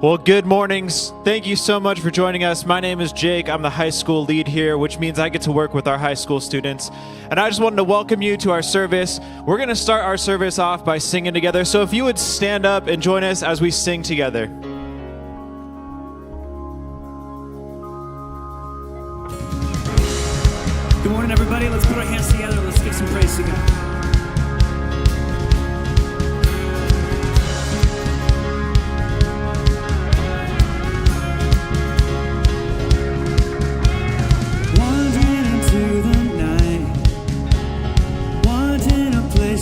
Well, good mornings. Thank you so much for joining us. My name is Jake. I'm the high school lead here, which means I get to work with our high school students. And I just wanted to welcome you to our service. We're going to start our service off by singing together. So if you would stand up and join us as we sing together. Good morning, everybody. Let's put our hands together. Let's give some praise to God.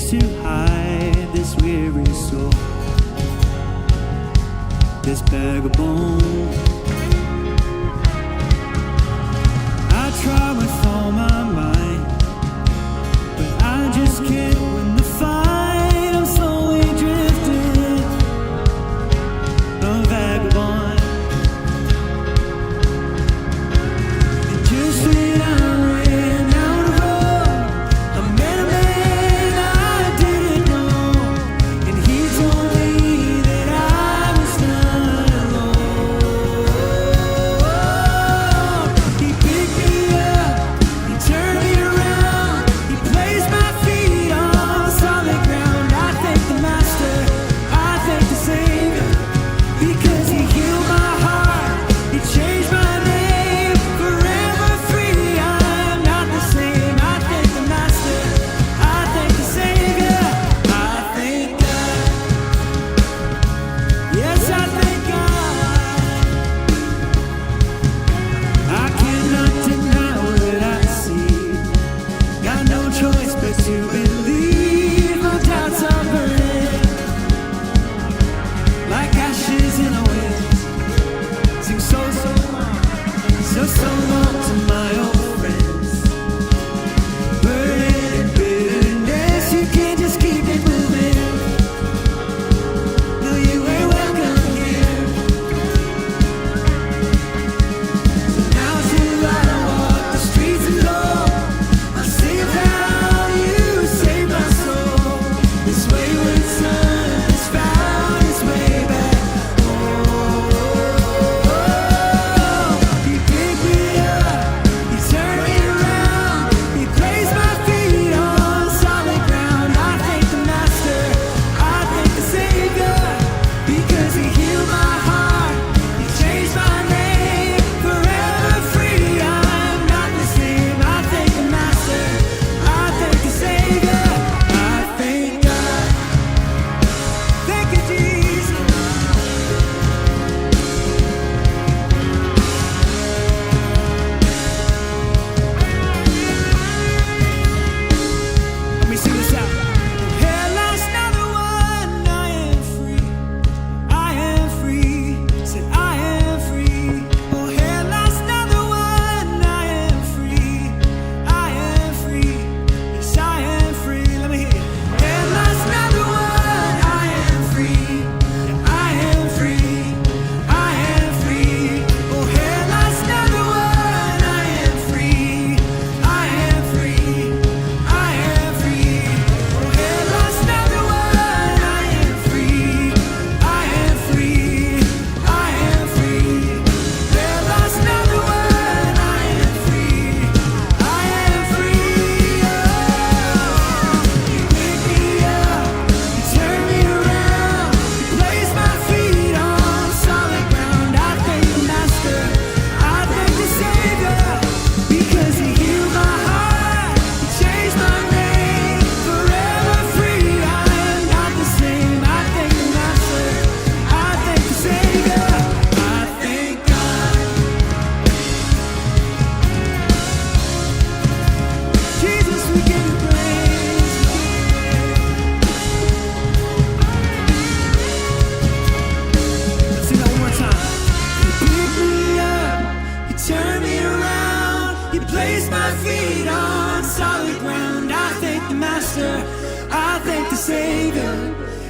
To hide this weary soul, this bag of bones. I try with all my might, but I just can't win the fight. I'm slowly drifting, a vagabond. And just when I ran out of hope, I met a man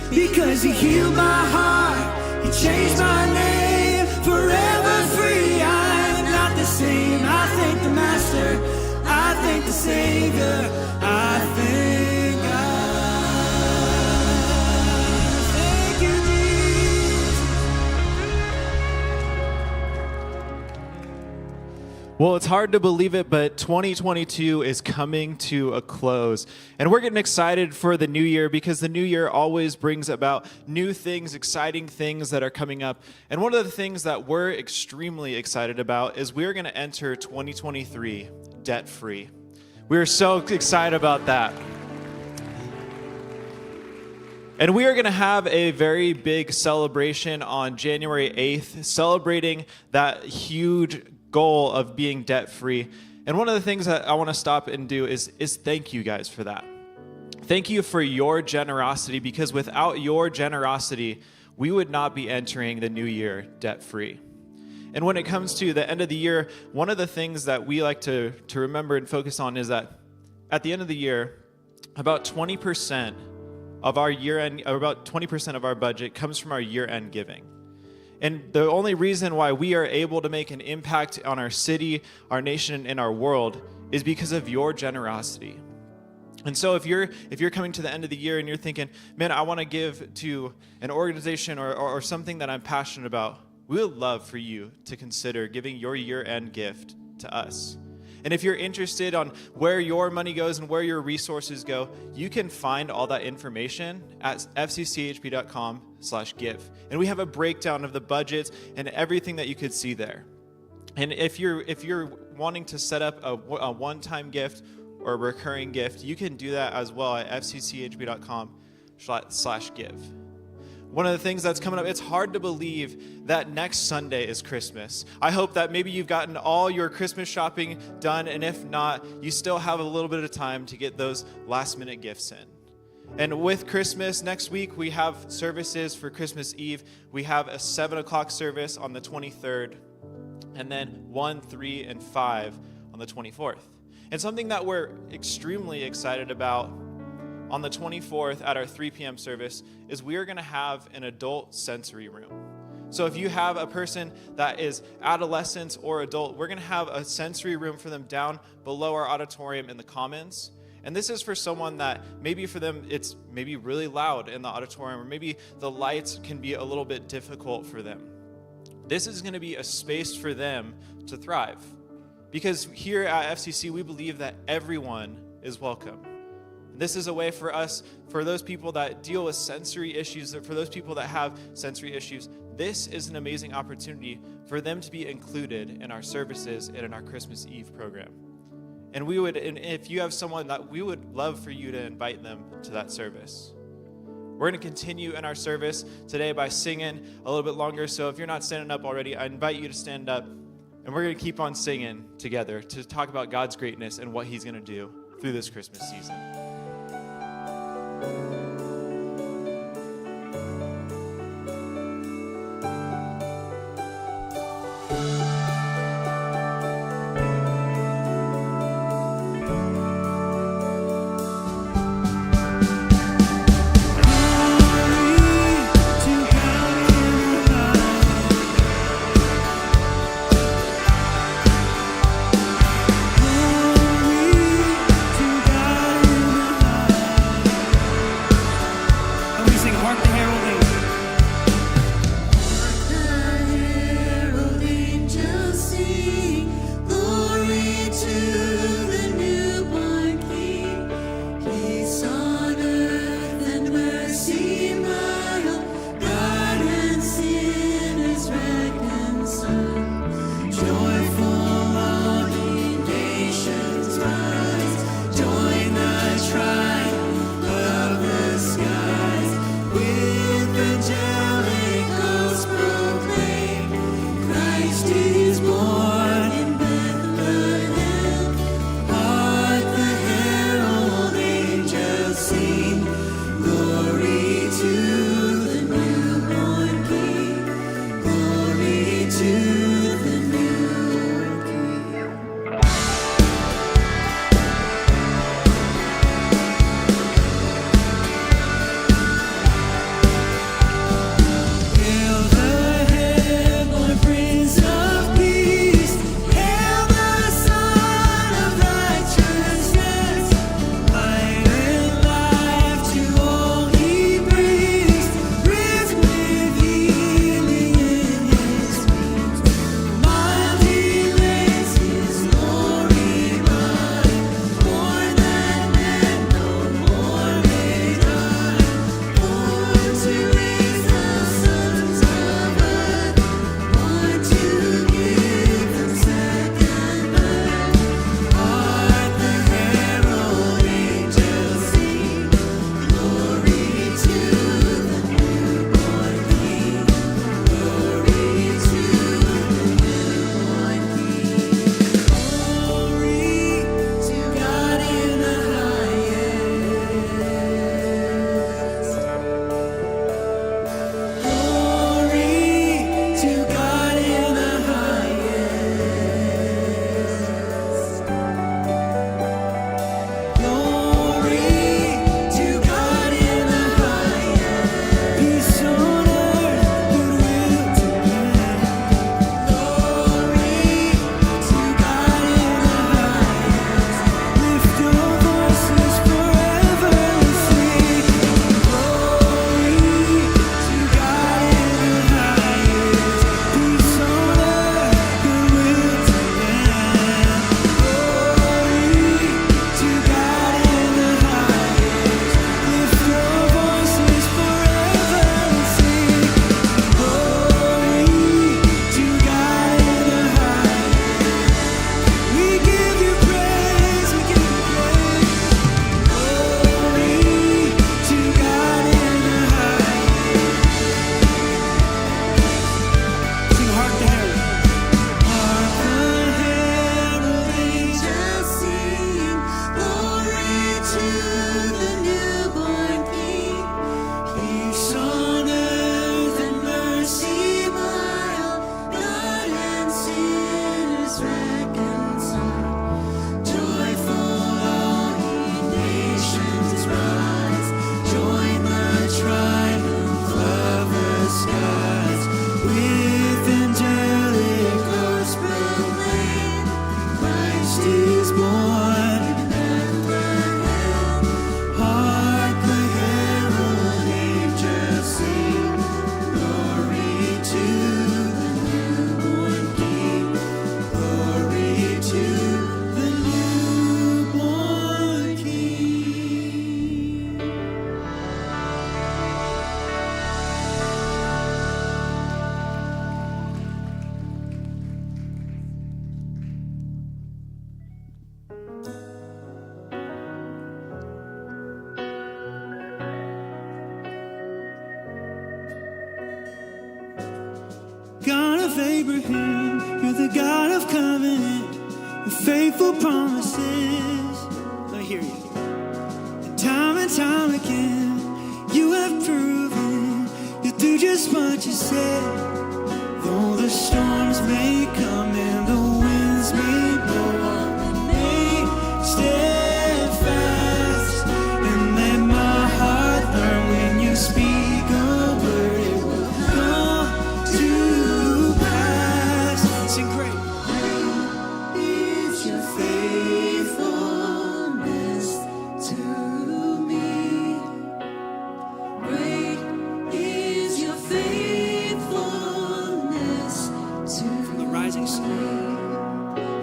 because he healed my heart, he changed my name, forever free. I'm not the same. I thank the Master, I thank the Savior, I thank God. Thank you, Jesus. Well, it's hard to believe it, but 2022 is coming to a close. And we're getting excited for the new year because the new year always brings about new things, exciting things that are coming up. And one of the things that we're extremely excited about is we're going to enter 2023 debt-free. We're so excited about that. And we are going to have a very big celebration on January 8th, celebrating that huge goal of being debt-free. And one of the things that I want to stop and do is thank you guys for that. Thank you for your generosity, because without your generosity, we would not be entering the new year debt-free. And when it comes to the end of the year, one of the things that we like to remember and focus on is that at the end of the year, about 20% of our year-end, or about 20% of our budget comes from our year-end giving. And the only reason why we are able to make an impact on our city, our nation, and our world is because of your generosity. And so if you're coming to the end of the year and you're thinking, man, I want to give to an organization or something that I'm passionate about, we would love for you to consider giving your year-end gift to us. And if you're interested on where your money goes and where your resources go, you can find all that information at fcchb.com/give. And we have a breakdown of the budgets and everything that you could see there. And if you're wanting to set up a one-time gift or a recurring gift, you can do that as well at fcchb.com/give. One of the things that's coming up, it's hard to believe that next Sunday is Christmas. I hope that maybe you've gotten all your Christmas shopping done, and if not, you still have a little bit of time to get those last-minute gifts in. And with Christmas, next week, we have services for Christmas Eve. We have a 7 o'clock service on the 23rd, and then 1, 3, and 5 on the 24th. And something that we're extremely excited about on the 24th at our 3 p.m. service is we are going to have an adult sensory room. So if you have a person that is adolescent or adult, we're going to have a sensory room for them down below our auditorium in the commons. And this is for someone that maybe for them it's maybe really loud in the auditorium, or maybe the lights can be a little bit difficult for them. This is going to be a space for them to thrive. Because here at FCC, we believe that everyone is welcome. This is a way for us, for those people that deal with sensory issues, for those people that have sensory issues, this is an amazing opportunity for them to be included in our services and in our Christmas Eve program. And if you have someone that we would love for you to invite them to that service. We're going to continue in our service today by singing a little bit longer. So if you're not standing up already, I invite you to stand up, and we're going to keep on singing together to talk about God's greatness and what he's going to do through this Christmas season. of Abraham, you're the God of covenant and faithful promises. Let me hear you. And time again, you have proven you do just what you said. Though the storms may come and the winds may blow, I'll remain steadfast and let my heart learn when you speak a word, it will come to pass. Sing great. Great is your faithfulness to me. Great is your faithfulness to From the rising sun.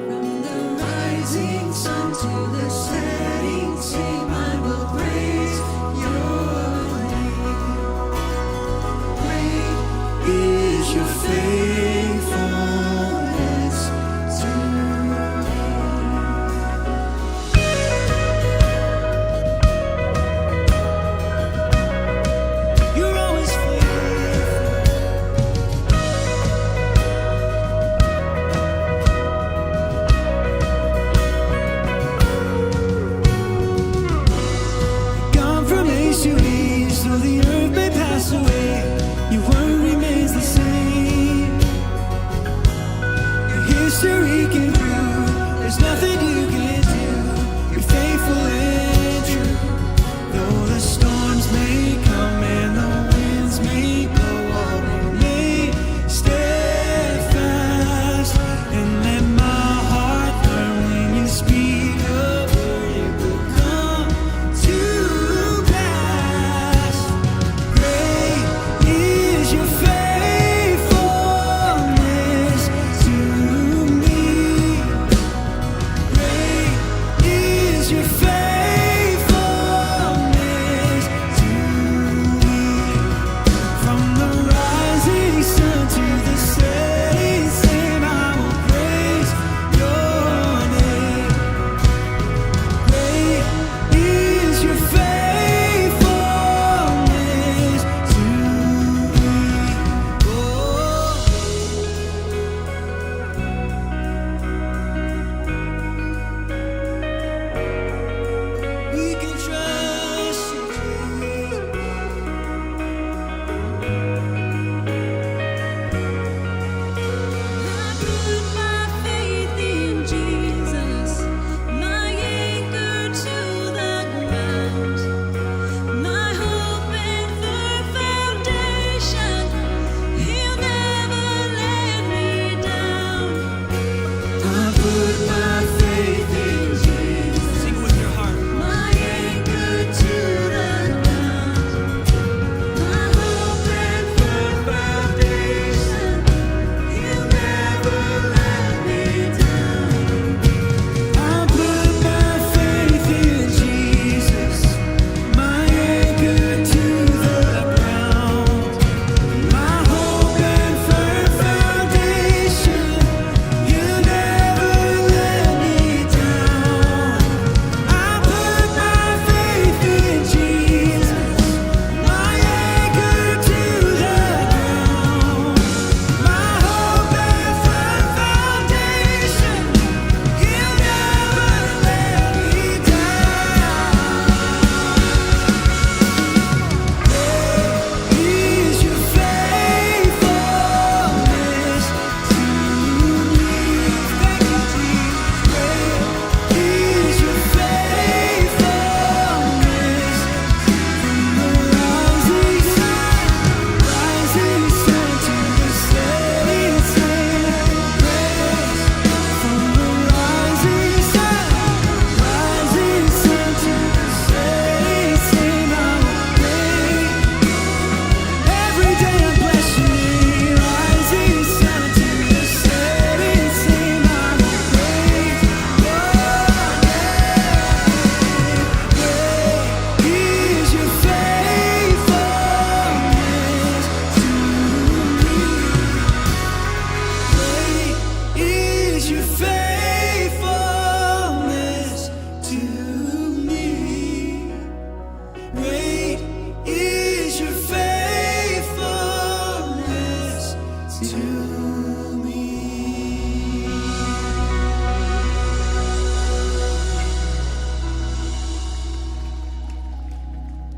From the rising sun to the setting sun, I will praise your name. Great is your faithfulness to me. You're always faithful. Gone from east to east, though the earth may pass away, your word remains the same. Your history can prove there's nothing you can do. You're faithful and true. Though the storms may come and the winds may blow, I'll remain steadfast and let my heart learn when you speak a word, it will come to pass. Great is your faithfulness to me. Great is your faithfulness to me. From the rising sun to the setting sun, I will praise your name. Great is your faithfulness to me. Oh.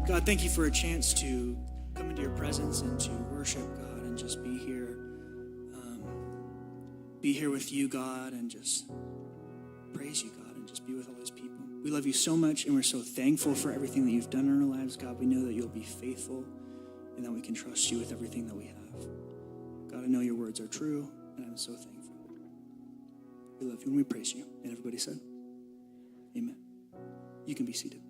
God, thank you for a chance to come into your presence and to worship, God, and just be here with you, God, and just praise you, God, and just be with all those people. We love you so much, and we're so thankful for everything that you've done in our lives, God. We know that you'll be faithful and that we can trust you with everything that we have. God, I know your words are true, and I'm so thankful. We love you and we praise you. And everybody said, amen. You can be seated.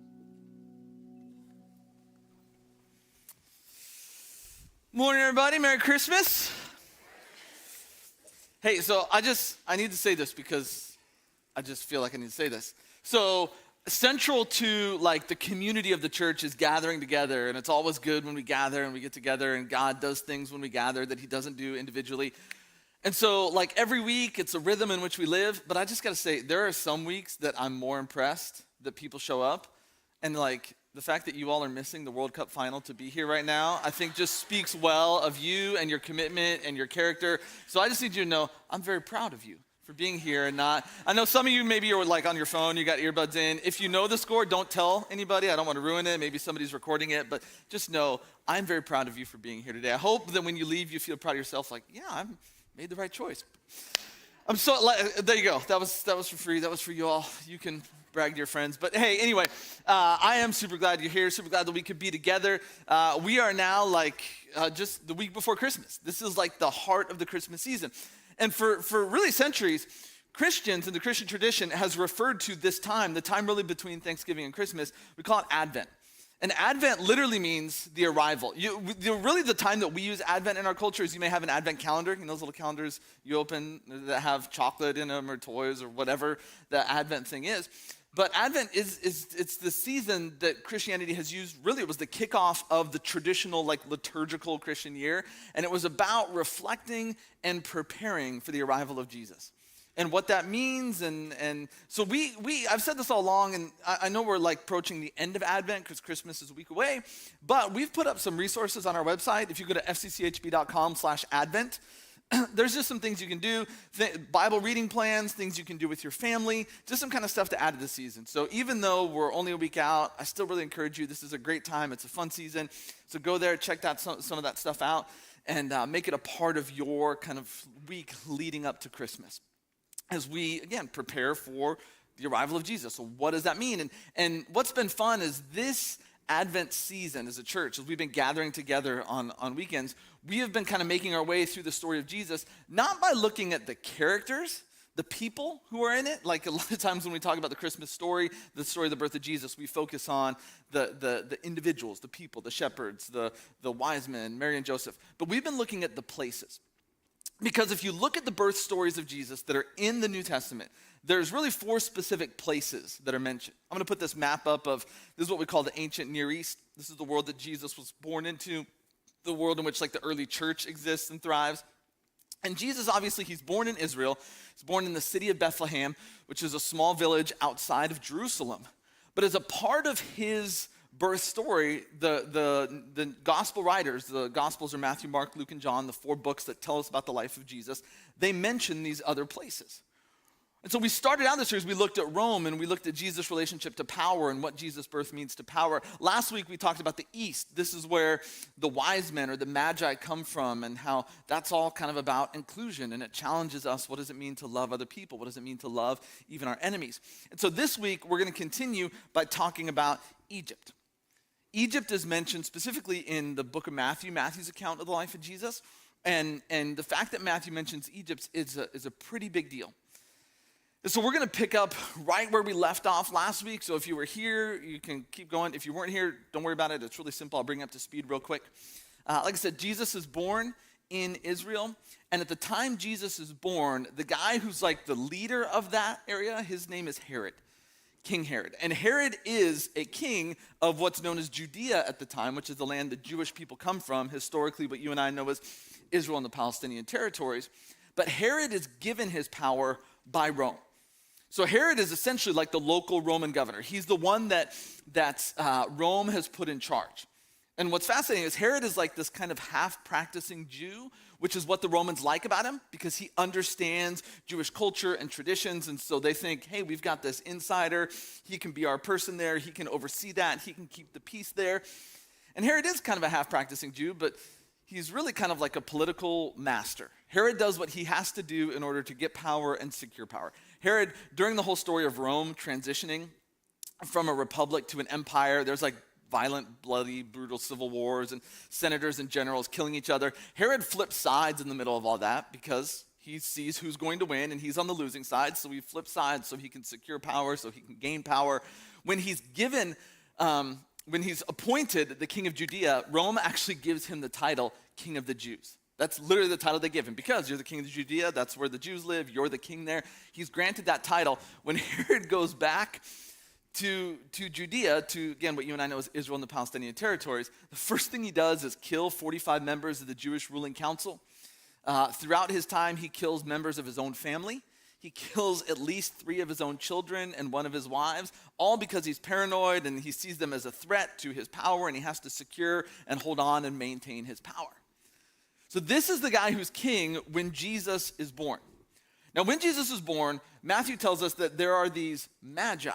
Morning, everybody. Merry Christmas. Hey, so I need to say this because I just feel like I need to say this. So central to like the community of the church is gathering together, and it's always good when we gather and we get together, and God does things when we gather that he doesn't do individually. And so like every week it's a rhythm in which we live, but I just got to say there are some weeks that I'm more impressed that people show up, and like the fact that you all are missing the World Cup final to be here right now, I think just speaks well of you and your commitment and your character. So I just need you to know I'm very proud of you for being here and not. I know some of you maybe are like on your phone, you got earbuds in. If you know the score, don't tell anybody. I don't want to ruin it. Maybe somebody's recording it, but just know I'm very proud of you for being here today. I hope that when you leave, you feel proud of yourself, like, yeah, I made the right choice. I'm so, there you go. That was for free. That was for you all. You can brag to your friends. But hey, anyway, I am super glad you're here, super glad that we could be together. We are now just the week before Christmas. This is like the heart of the Christmas season. And for really centuries, Christians in the Christian tradition has referred to this time, the time really between Thanksgiving and Christmas, we call it Advent. And Advent literally means the arrival. Really the time that we use Advent in our culture is you may have an Advent calendar, you know those little calendars you open that have chocolate in them or toys or whatever the Advent thing is. But Advent it's the season that Christianity has used. Really, it was the kickoff of the traditional liturgical Christian year, and it was about reflecting and preparing for the arrival of Jesus. And what that means, and so I've said this all along, and I know we're approaching the end of Advent because Christmas is a week away, but we've put up some resources on our website. If you go to FCCHB.com/Advent, there's just some things you can do, Bible reading plans, things you can do with your family, just some kind of stuff to add to the season. So even though we're only a week out, I still really encourage you. This is a great time. It's a fun season. So go there, check some of that stuff out, and make it a part of your kind of week leading up to Christmas, as we, again, prepare for the arrival of Jesus. So what does that mean? And what's been fun is this Advent season as a church, as we've been gathering together on weekends, we have been kind of making our way through the story of Jesus, not by looking at the characters, the people who are in it. Like a lot of times when we talk about the Christmas story, the story of the birth of Jesus, we focus on the individuals, the people, the shepherds, the wise men, Mary and Joseph. But we've been looking at the places. Because if you look at the birth stories of Jesus that are in the New Testament, there's really 4 specific places that are mentioned. I'm going to put this map up this is what we call the ancient Near East. This is the world that Jesus was born into, the world in which the early church exists and thrives. And Jesus, obviously, he's born in Israel. He's born in the city of Bethlehem, which is a small village outside of Jerusalem. But as a part of his birth story, the gospel writers, the gospels are Matthew, Mark, Luke, and John, the 4 books that tell us about the life of Jesus, they mention these other places. And so we started out this series, we looked at Rome, and we looked at Jesus' relationship to power and what Jesus' birth means to power. Last week we talked about the East. This is where the wise men or the magi come from, and how that's all kind of about inclusion, and it challenges us. What does it mean to love other people? What does it mean to love even our enemies? And so this week we're going to continue by talking about Egypt. Egypt is mentioned specifically in the book of Matthew's account of the life of Jesus. And the fact that Matthew mentions Egypt is a pretty big deal. And so we're going to pick up right where we left off last week. So if you were here, you can keep going. If you weren't here, don't worry about it. It's really simple. I'll bring you up to speed real quick. Like I said, Jesus is born in Israel. And at the time Jesus is born, the guy who's the leader of that area, his name is Herod. King Herod. And Herod is a king of what's known as Judea at the time, which is the land the Jewish people come from, historically what you and I know as Israel and the Palestinian territories. But Herod is given his power by Rome. So Herod is essentially like the local Roman governor. He's the one that Rome has put in charge. And what's fascinating is Herod is like this kind of half-practicing Jew, which is what the Romans like about him because he understands Jewish culture and traditions. And so they think, hey, we've got this insider. He can be our person there. He can oversee that. He can keep the peace there. And Herod is kind of a half-practicing Jew, but he's really kind of like a political master. Herod does what he has to do in order to get power and secure power. Herod, during the whole story of Rome transitioning from a republic to an empire, there's like violent, bloody, brutal civil wars and senators and generals killing each other. Herod flips sides in the middle of all that because he sees who's going to win and he's on the losing side, so he flips sides so he can secure power, so he can gain power. When he's appointed the king of Judea, Rome actually gives him the title King of the Jews. That's literally the title they give him. Because you're the king of Judea, that's where the Jews live, you're the king there. He's granted that title. When Herod goes back to Judea, to, again, what you and I know is Israel and the Palestinian territories, the first thing he does is kill 45 members of the Jewish ruling council. Throughout his time, he kills members of his own family. He kills at least 3 of his own children and 1 of his wives, all because he's paranoid and he sees them as a threat to his power, and he has to secure and hold on and maintain his power. So this is the guy who's king when Jesus is born. Now, when Jesus is born, Matthew tells us that there are these magi.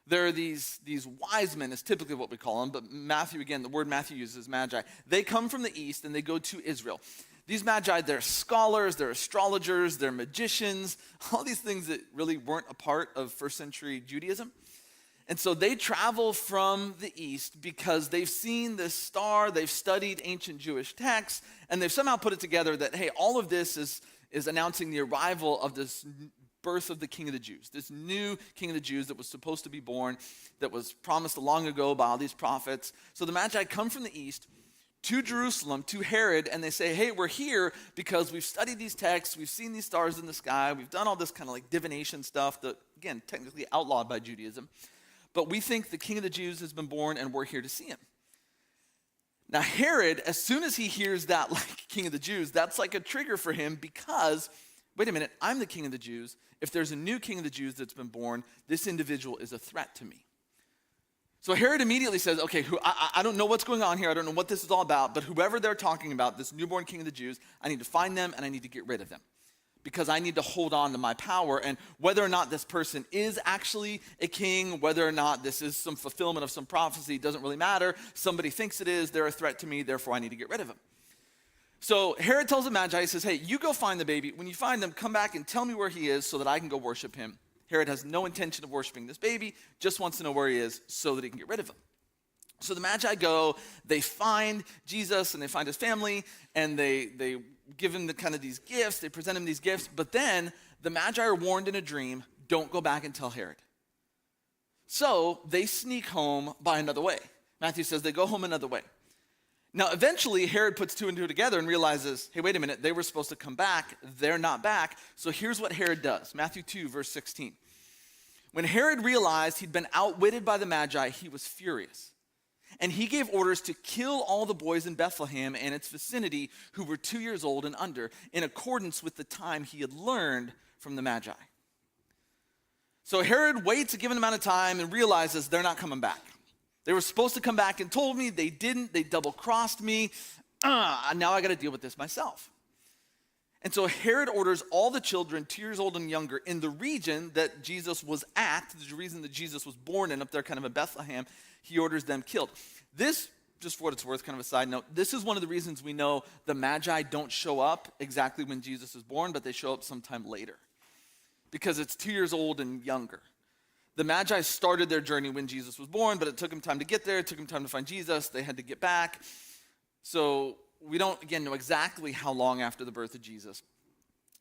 There are these wise men, is typically what we call them, but Matthew, again, the word Matthew uses magi. They come from the east and they go to Israel. These magi, they're scholars, they're astrologers, they're magicians, all these things that really weren't a part of first century Judaism. And so they travel from the east because they've seen this star, they've studied ancient Jewish texts, and they've somehow put it together that, hey, all of this is announcing the arrival of this birth of the King of the Jews, this new King of the Jews that was supposed to be born, that was promised long ago by all these prophets. So the Magi come from the east to Jerusalem, to Herod, and they say, hey, we're here because we've studied these texts, we've seen these stars in the sky, we've done all this kind of like divination stuff that, again, technically outlawed by Judaism, but we think the King of the Jews has been born and we're here to see him. Now Herod, as soon as he hears that, like, King of the Jews, that's like a trigger for him because, wait a minute, I'm the King of the Jews. If there's a new King of the Jews that's been born, this individual is a threat to me. So Herod immediately says, okay, I don't know what's going on here. I don't know what this is all about, but whoever they're talking about, this newborn King of the Jews, I need to find them and I need to get rid of them because I need to hold on to my power. And whether or not this person is actually a king, whether or not this is some fulfillment of some prophecy, doesn't really matter. Somebody thinks it is, they're a threat to me, therefore I need to get rid of them. So Herod tells the Magi, he says, hey, you go find the baby. When you find him, come back and tell me where he is so that I can go worship him. Herod has no intention of worshiping this baby, just wants to know where he is so that he can get rid of him. So the Magi go, they find Jesus and they find his family, and they give him these gifts, they present him these gifts, but then the Magi are warned in a dream, don't go back and tell Herod. So they sneak home by another way. Matthew says they go home another way. Now, eventually, Herod puts 2 and 2 together and realizes, hey, wait a minute, they were supposed to come back. They're not back. So here's what Herod does. Matthew 2, verse 16. When Herod realized he'd been outwitted by the Magi, he was furious. And he gave orders to kill all the boys in Bethlehem and its vicinity who were 2 years old and under, in accordance with the time he had learned from the Magi. So Herod waits a given amount of time and realizes they're not coming back. They were supposed to come back and told me, they didn't, they double-crossed me. Now I got to deal with this myself. And so Herod orders all the children 2 years old and younger in the region that Jesus was at, the reason that Jesus was born in, up there kind of in Bethlehem, he orders them killed. This, just for what it's worth, kind of a side note, this is one of the reasons we know the Magi don't show up exactly when Jesus is born, but they show up sometime later. Because it's 2 years old and younger. The Magi started their journey when Jesus was born, but it took them time to get there. It took them time to find Jesus. They had to get back. So we don't, again, know exactly how long after the birth of Jesus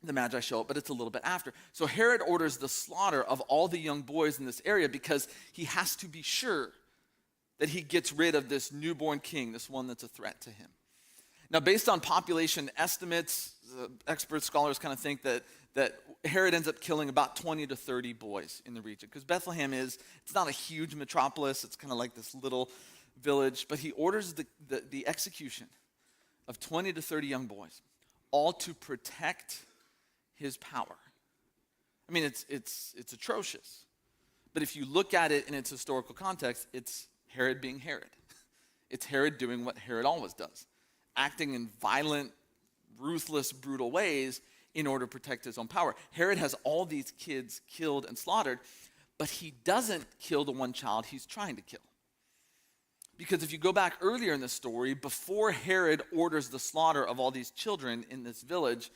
the Magi show up, but it's a little bit after. So Herod orders the slaughter of all the young boys in this area because he has to be sure that he gets rid of this newborn king, this one that's a threat to him. Now, based on population estimates, experts, scholars kind of think that Herod ends up killing about 20 to 30 boys in the region because Bethlehem it's not a huge metropolis. It's kind of like this little village, but he orders the execution of 20 to 30 young boys, all to protect his power. I mean, it's atrocious. But if you look at it in its historical context, it's Herod being Herod. It's Herod doing what Herod always does, acting in violent, ruthless, brutal ways in order to protect his own power. Herod has all these kids killed and slaughtered, but he doesn't kill the one child he's trying to kill. Because if you go back earlier in the story, before Herod orders the slaughter of all these children in this village,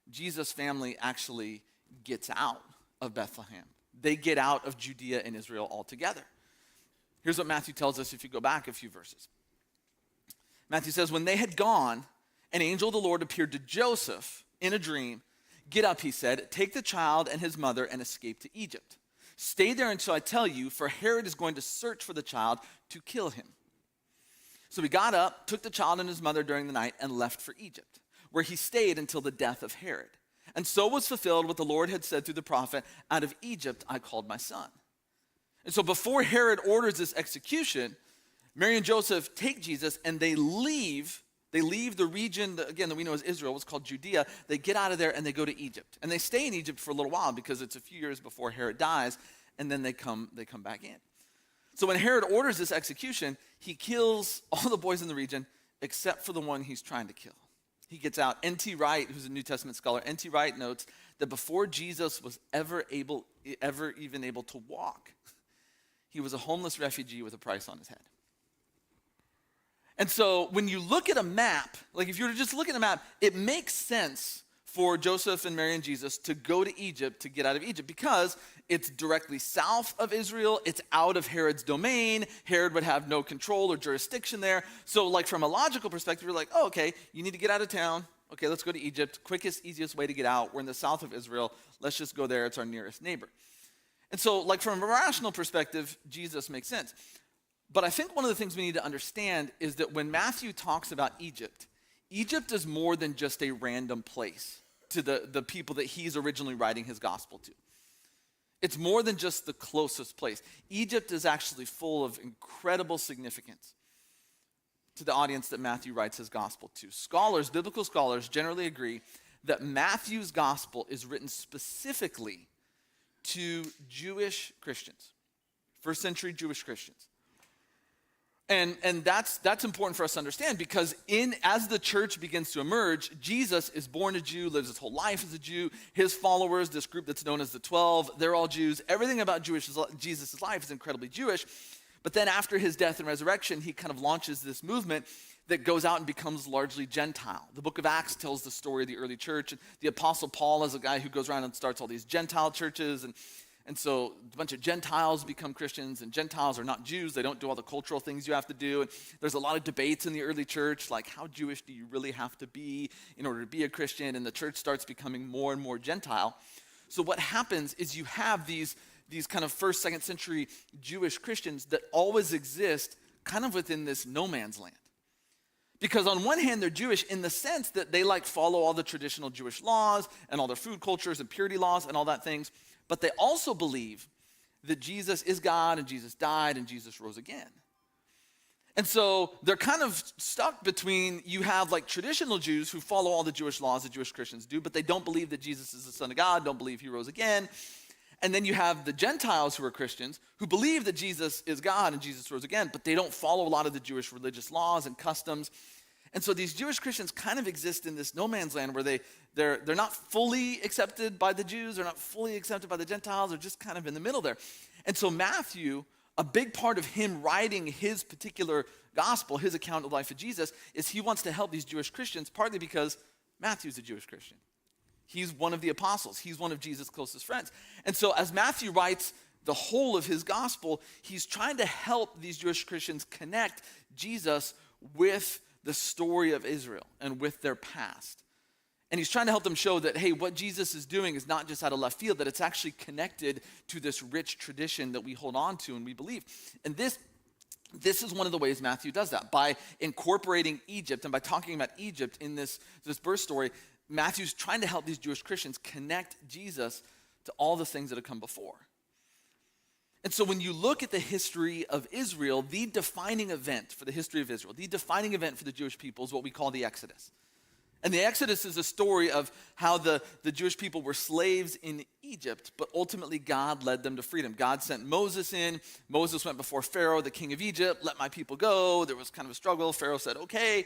Jesus' family actually gets out of Bethlehem. They get out of Judea and Israel altogether. Here's what Matthew tells us if you go back a few verses. Matthew says, when they had gone, an angel of the Lord appeared to Joseph in a dream. Get up, he said, take the child and his mother and escape to Egypt. Stay there until I tell you, for Herod is going to search for the child to kill him. So he got up, took the child and his mother during the night, and left for Egypt, where he stayed until the death of Herod. And so was fulfilled what the Lord had said through the prophet, out of Egypt I called my son. And so before Herod orders this execution, Mary and Joseph take Jesus and they leave the region, again, that we know as Israel, what's called Judea. They get out of there and they go to Egypt. And they stay in Egypt for a little while because it's a few years before Herod dies, and then they come back in. So when Herod orders this execution, he kills all the boys in the region except for the one he's trying to kill. He gets out. N.T. Wright, who's a New Testament scholar, N.T. Wright notes that before Jesus was ever even able to walk, he was a homeless refugee with a price on his head. And so when you look at a map, like if you were to just look at a map, it makes sense for Joseph and Mary and Jesus to go to Egypt to get out of Egypt because it's directly south of Israel. It's out of Herod's domain. Herod would have no control or jurisdiction there. So like from a logical perspective, you're like, oh, okay, you need to get out of town. Okay, let's go to Egypt. Quickest, easiest way to get out. We're in the south of Israel. Let's just go there. It's our nearest neighbor. And so like from a rational perspective, Jesus makes sense. But I think one of the things we need to understand is that when Matthew talks about Egypt, Egypt is more than just a random place to the people that he's originally writing his gospel to. It's more than just the closest place. Egypt is actually full of incredible significance to the audience that Matthew writes his gospel to. Scholars, biblical scholars, generally agree that Matthew's gospel is written specifically to Jewish Christians, first century Jewish Christians. And that's important for us to understand because as the church begins to emerge, Jesus is born a Jew, lives his whole life as a Jew. His followers, this group that's known as the 12, they're all Jews. Everything about Jesus' life is incredibly Jewish. But then after his death and resurrection, he kind of launches this movement that goes out and becomes largely Gentile. The book of Acts tells the story of the early church. And the Apostle Paul is a guy who goes around and starts all these Gentile churches. And so a bunch of Gentiles become Christians, and Gentiles are not Jews. They don't do all the cultural things you have to do. And there's a lot of debates in the early church, like how Jewish do you really have to be in order to be a Christian? And the church starts becoming more and more Gentile. So what happens is you have these kind of first, second century Jewish Christians that always exist kind of within this no man's land. Because on one hand, they're Jewish in the sense that they like follow all the traditional Jewish laws and all their food cultures and purity laws and all that things. But they also believe that Jesus is God and Jesus died and Jesus rose again. And so they're kind of stuck between, you have like traditional Jews who follow all the Jewish laws that Jewish Christians do, but they don't believe that Jesus is the Son of God, don't believe he rose again. And then you have the Gentiles who are Christians who believe that Jesus is God and Jesus rose again, but they don't follow a lot of the Jewish religious laws and customs. And so these Jewish Christians kind of exist in this no man's land where they're not fully accepted by the Jews, they're not fully accepted by the Gentiles, they're just kind of in the middle there. And so Matthew, a big part of him writing his particular gospel, his account of the life of Jesus, is he wants to help these Jewish Christians, partly because Matthew's a Jewish Christian. He's one of the apostles. He's one of Jesus' closest friends. And so as Matthew writes the whole of his gospel, he's trying to help these Jewish Christians connect Jesus with the story of Israel and with their past. And he's trying to help them show that, hey, what Jesus is doing is not just out of left field, that it's actually connected to this rich tradition that we hold on to and we believe. And this is one of the ways Matthew does that. By incorporating Egypt and by talking about Egypt in this birth story, Matthew's trying to help these Jewish Christians connect Jesus to all the things that have come before. And so when you look at the history of Israel, the defining event for the history of Israel, the defining event for the Jewish people is what we call the Exodus. And the Exodus is a story of how the Jewish people were slaves in Egypt, but ultimately God led them to freedom. God sent Moses in. Moses went before Pharaoh, the king of Egypt, let my people go. There was kind of a struggle. Pharaoh said, okay,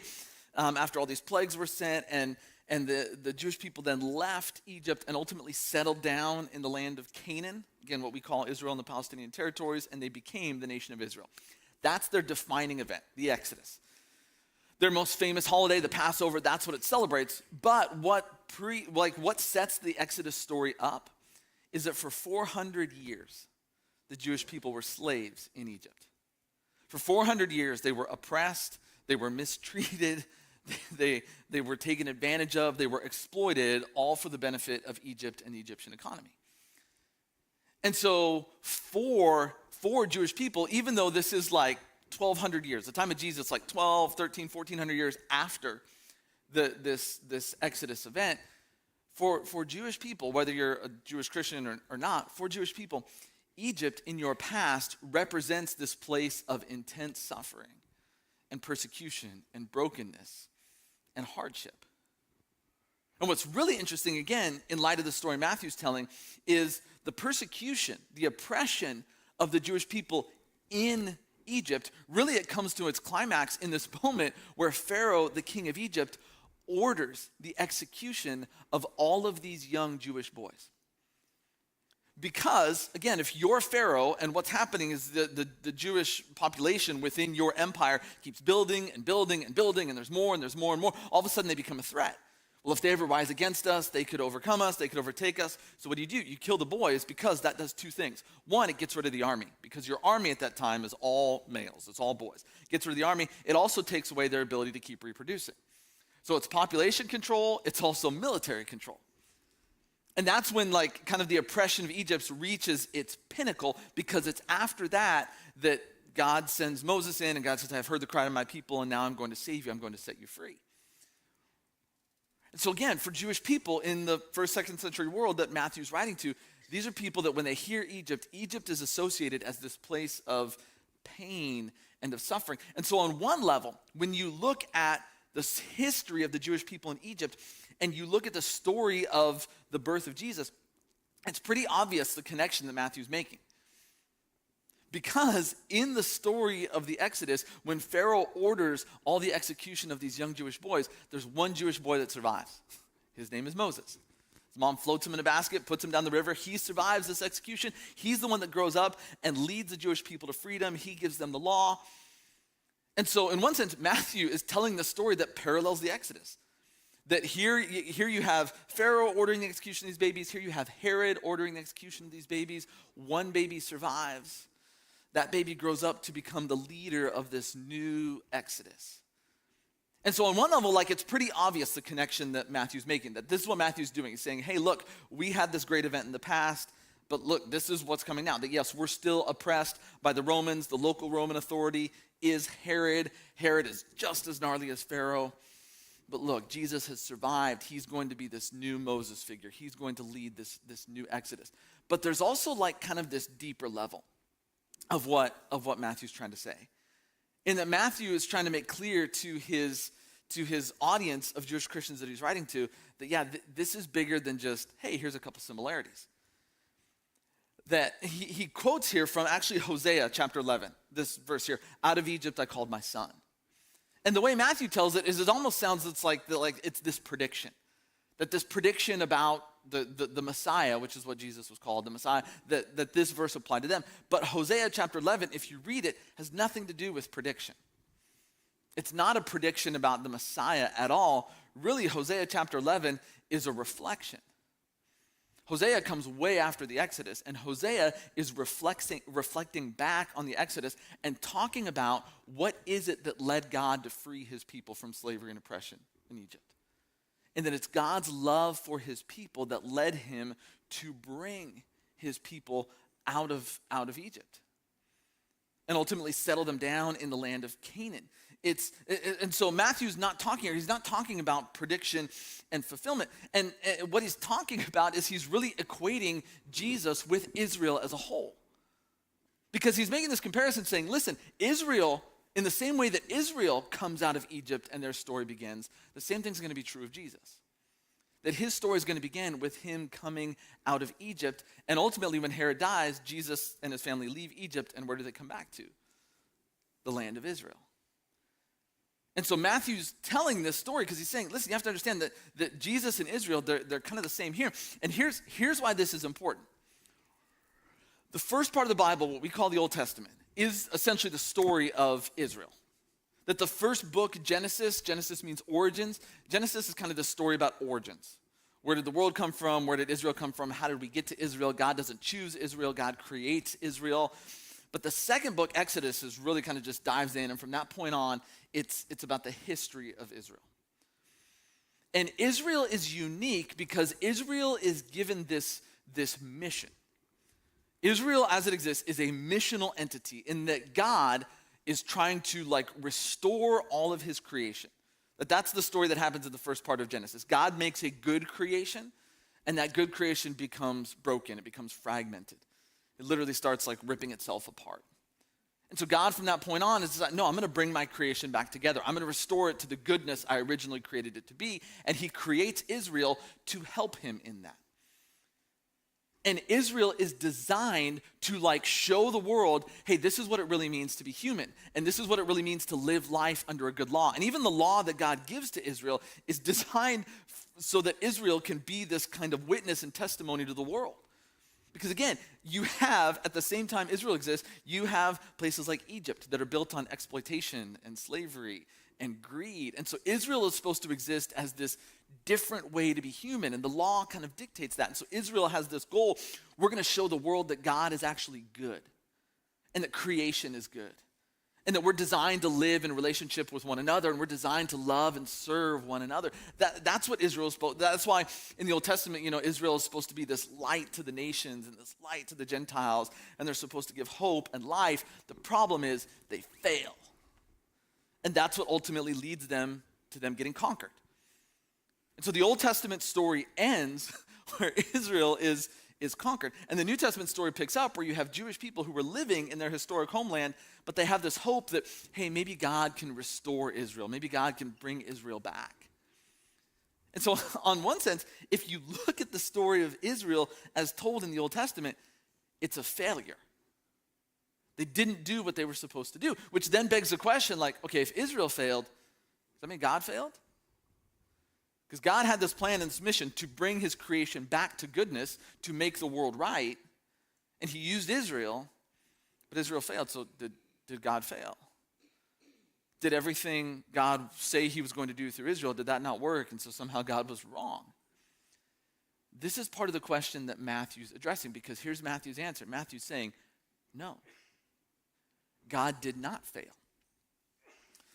after all these plagues were sent. And And the Jewish people then left Egypt and ultimately settled down in the land of Canaan, again, what we call Israel and the Palestinian territories, and they became the nation of Israel. That's their defining event, the Exodus. Their most famous holiday, the Passover, that's what it celebrates. But what sets the Exodus story up is that for 400 years, the Jewish people were slaves in Egypt. For 400 years, they were oppressed, they were mistreated, they were taken advantage of, they were exploited, all for the benefit of Egypt and the Egyptian economy. And so for Jewish people, even though this is like 1,200 years, the time of Jesus, like 12, 13, 1,400 years after this Exodus event, for Jewish people, whether you're a Jewish Christian or not, for Jewish people, Egypt in your past represents this place of intense suffering and persecution and brokenness and hardship. And what's really interesting, again, in light of the story Matthew's telling, is the persecution, the oppression of the Jewish people in Egypt. Really, it comes to its climax in this moment where Pharaoh, the king of Egypt, orders the execution of all of these young Jewish boys. Because, again, if you're Pharaoh and what's happening is the Jewish population within your empire keeps building and building and building, and there's more and there's more and more, all of a sudden they become a threat. Well, if they ever rise against us, they could overcome us, they could overtake us. So what do? You kill the boys, because that does two things. One, it gets rid of the army, because your army at that time is all males, it's all boys. It gets rid of the army. It also takes away their ability to keep reproducing. So it's population control, it's also military control. And that's when kind of the oppression of Egypt reaches its pinnacle, because it's after that God sends Moses in, and God says, I've heard the cry of my people, and now I'm going to save you, I'm going to set you free. And so again, for Jewish people in the first, second century world that Matthew's writing to, these are people that when they hear Egypt, Egypt is associated as this place of pain and of suffering. And so on one level, when you look at the history of the Jewish people in Egypt, and you look at the story of the birth of Jesus, it's pretty obvious the connection that Matthew's making. Because in the story of the Exodus, when Pharaoh orders all the execution of these young Jewish boys, there's one Jewish boy that survives. His name is Moses. His mom floats him in a basket, puts him down the river. He survives this execution. He's the one that grows up and leads the Jewish people to freedom. He gives them the law. And so in one sense, Matthew is telling the story that parallels the Exodus. That here you have Pharaoh ordering the execution of these babies. Here you have Herod ordering the execution of these babies. One baby survives. That baby grows up to become the leader of this new Exodus. And so on one level, it's pretty obvious the connection that Matthew's making, that this is what Matthew's doing. He's saying, hey, look, we had this great event in the past, but look, this is what's coming now. That yes, we're still oppressed by the Romans. The local Roman authority is Herod. Herod is just as gnarly as Pharaoh. But look, Jesus has survived. He's going to be this new Moses figure. He's going to lead this new Exodus. But there's also kind of this deeper level of what Matthew's trying to say. In that Matthew is trying to make clear to his audience of Jewish Christians that he's writing to that, this is bigger than just, hey, here's a couple similarities. That he quotes here from actually Hosea chapter 11, this verse here, out of Egypt I called my son. And the way Matthew tells it is it almost sounds it's this prediction. That this prediction about the Messiah, which is what Jesus was called, the Messiah, that this verse applied to them. But Hosea chapter 11, if you read it, has nothing to do with prediction. It's not a prediction about the Messiah at all. Really, Hosea chapter 11 is a reflection. Hosea comes way after the Exodus, and Hosea is reflecting back on the Exodus and talking about what is it that led God to free his people from slavery and oppression in Egypt. And that it's God's love for his people that led him to bring his people out of Egypt and ultimately settle them down in the land of Canaan. And so Matthew's not talking here. He's not talking about prediction and fulfillment. And what he's talking about is he's really equating Jesus with Israel as a whole. Because he's making this comparison saying, listen, Israel, in the same way that Israel comes out of Egypt and their story begins, the same thing's going to be true of Jesus. That his story is going to begin with him coming out of Egypt. And ultimately, when Herod dies, Jesus and his family leave Egypt. And where do they come back to? The land of Israel. And so Matthew's telling this story because he's saying, listen, you have to understand that Jesus and Israel, they're kind of the same here. And here's why this is important. The first part of the Bible, what we call the Old Testament, is essentially the story of Israel. That the first book, Genesis means origins. Genesis is kind of the story about origins. Where did the world come from? Where did Israel come from? How did we get to Israel? God doesn't choose Israel. God creates Israel. But the second book, Exodus, is really kind of just dives in. And from that point on, it's about the history of Israel. And Israel is unique because Israel is given this mission. Israel, as it exists, is a missional entity in that God is trying to restore all of his creation. That's the story that happens in the first part of Genesis. God makes a good creation, and that good creation becomes broken. It becomes fragmented. It literally starts ripping itself apart. And so God, from that point on, is like, no, I'm going to bring my creation back together. I'm going to restore it to the goodness I originally created it to be. And he creates Israel to help him in that. And Israel is designed to show the world, hey, this is what it really means to be human. And this is what it really means to live life under a good law. And even the law that God gives to Israel is designed so that Israel can be this kind of witness and testimony to the world. Because again, you have, at the same time Israel exists, you have places like Egypt that are built on exploitation and slavery and greed. And so Israel is supposed to exist as this different way to be human, and the law kind of dictates that. And so Israel has this goal: we're going to show the world that God is actually good, and that creation is good, and that we're designed to live in relationship with one another, and we're designed to love and serve one another. That's what Israel is supposed. That's why in the Old Testament, Israel is supposed to be this light to the nations and this light to the Gentiles, and they're supposed to give hope and life. The problem is they fail, and that's what ultimately leads them to them getting conquered. And so the Old Testament story ends where Israel is conquered. And the New Testament story picks up where you have Jewish people who were living in their historic homeland, but they have this hope that, hey, maybe God can restore Israel. Maybe God can bring Israel back. And so on one sense, if you look at the story of Israel as told in the Old Testament, it's a failure. They didn't do what they were supposed to do, which then begs the question, okay, if Israel failed, does that mean God failed? Because God had this plan and this mission to bring his creation back to goodness, to make the world right, and he used Israel, but Israel failed. So did God fail? Did everything God say he was going to do through Israel, did that not work, and so somehow God was wrong? This is part of the question that Matthew's addressing, because here's Matthew's answer. Matthew's saying, no, God did not fail.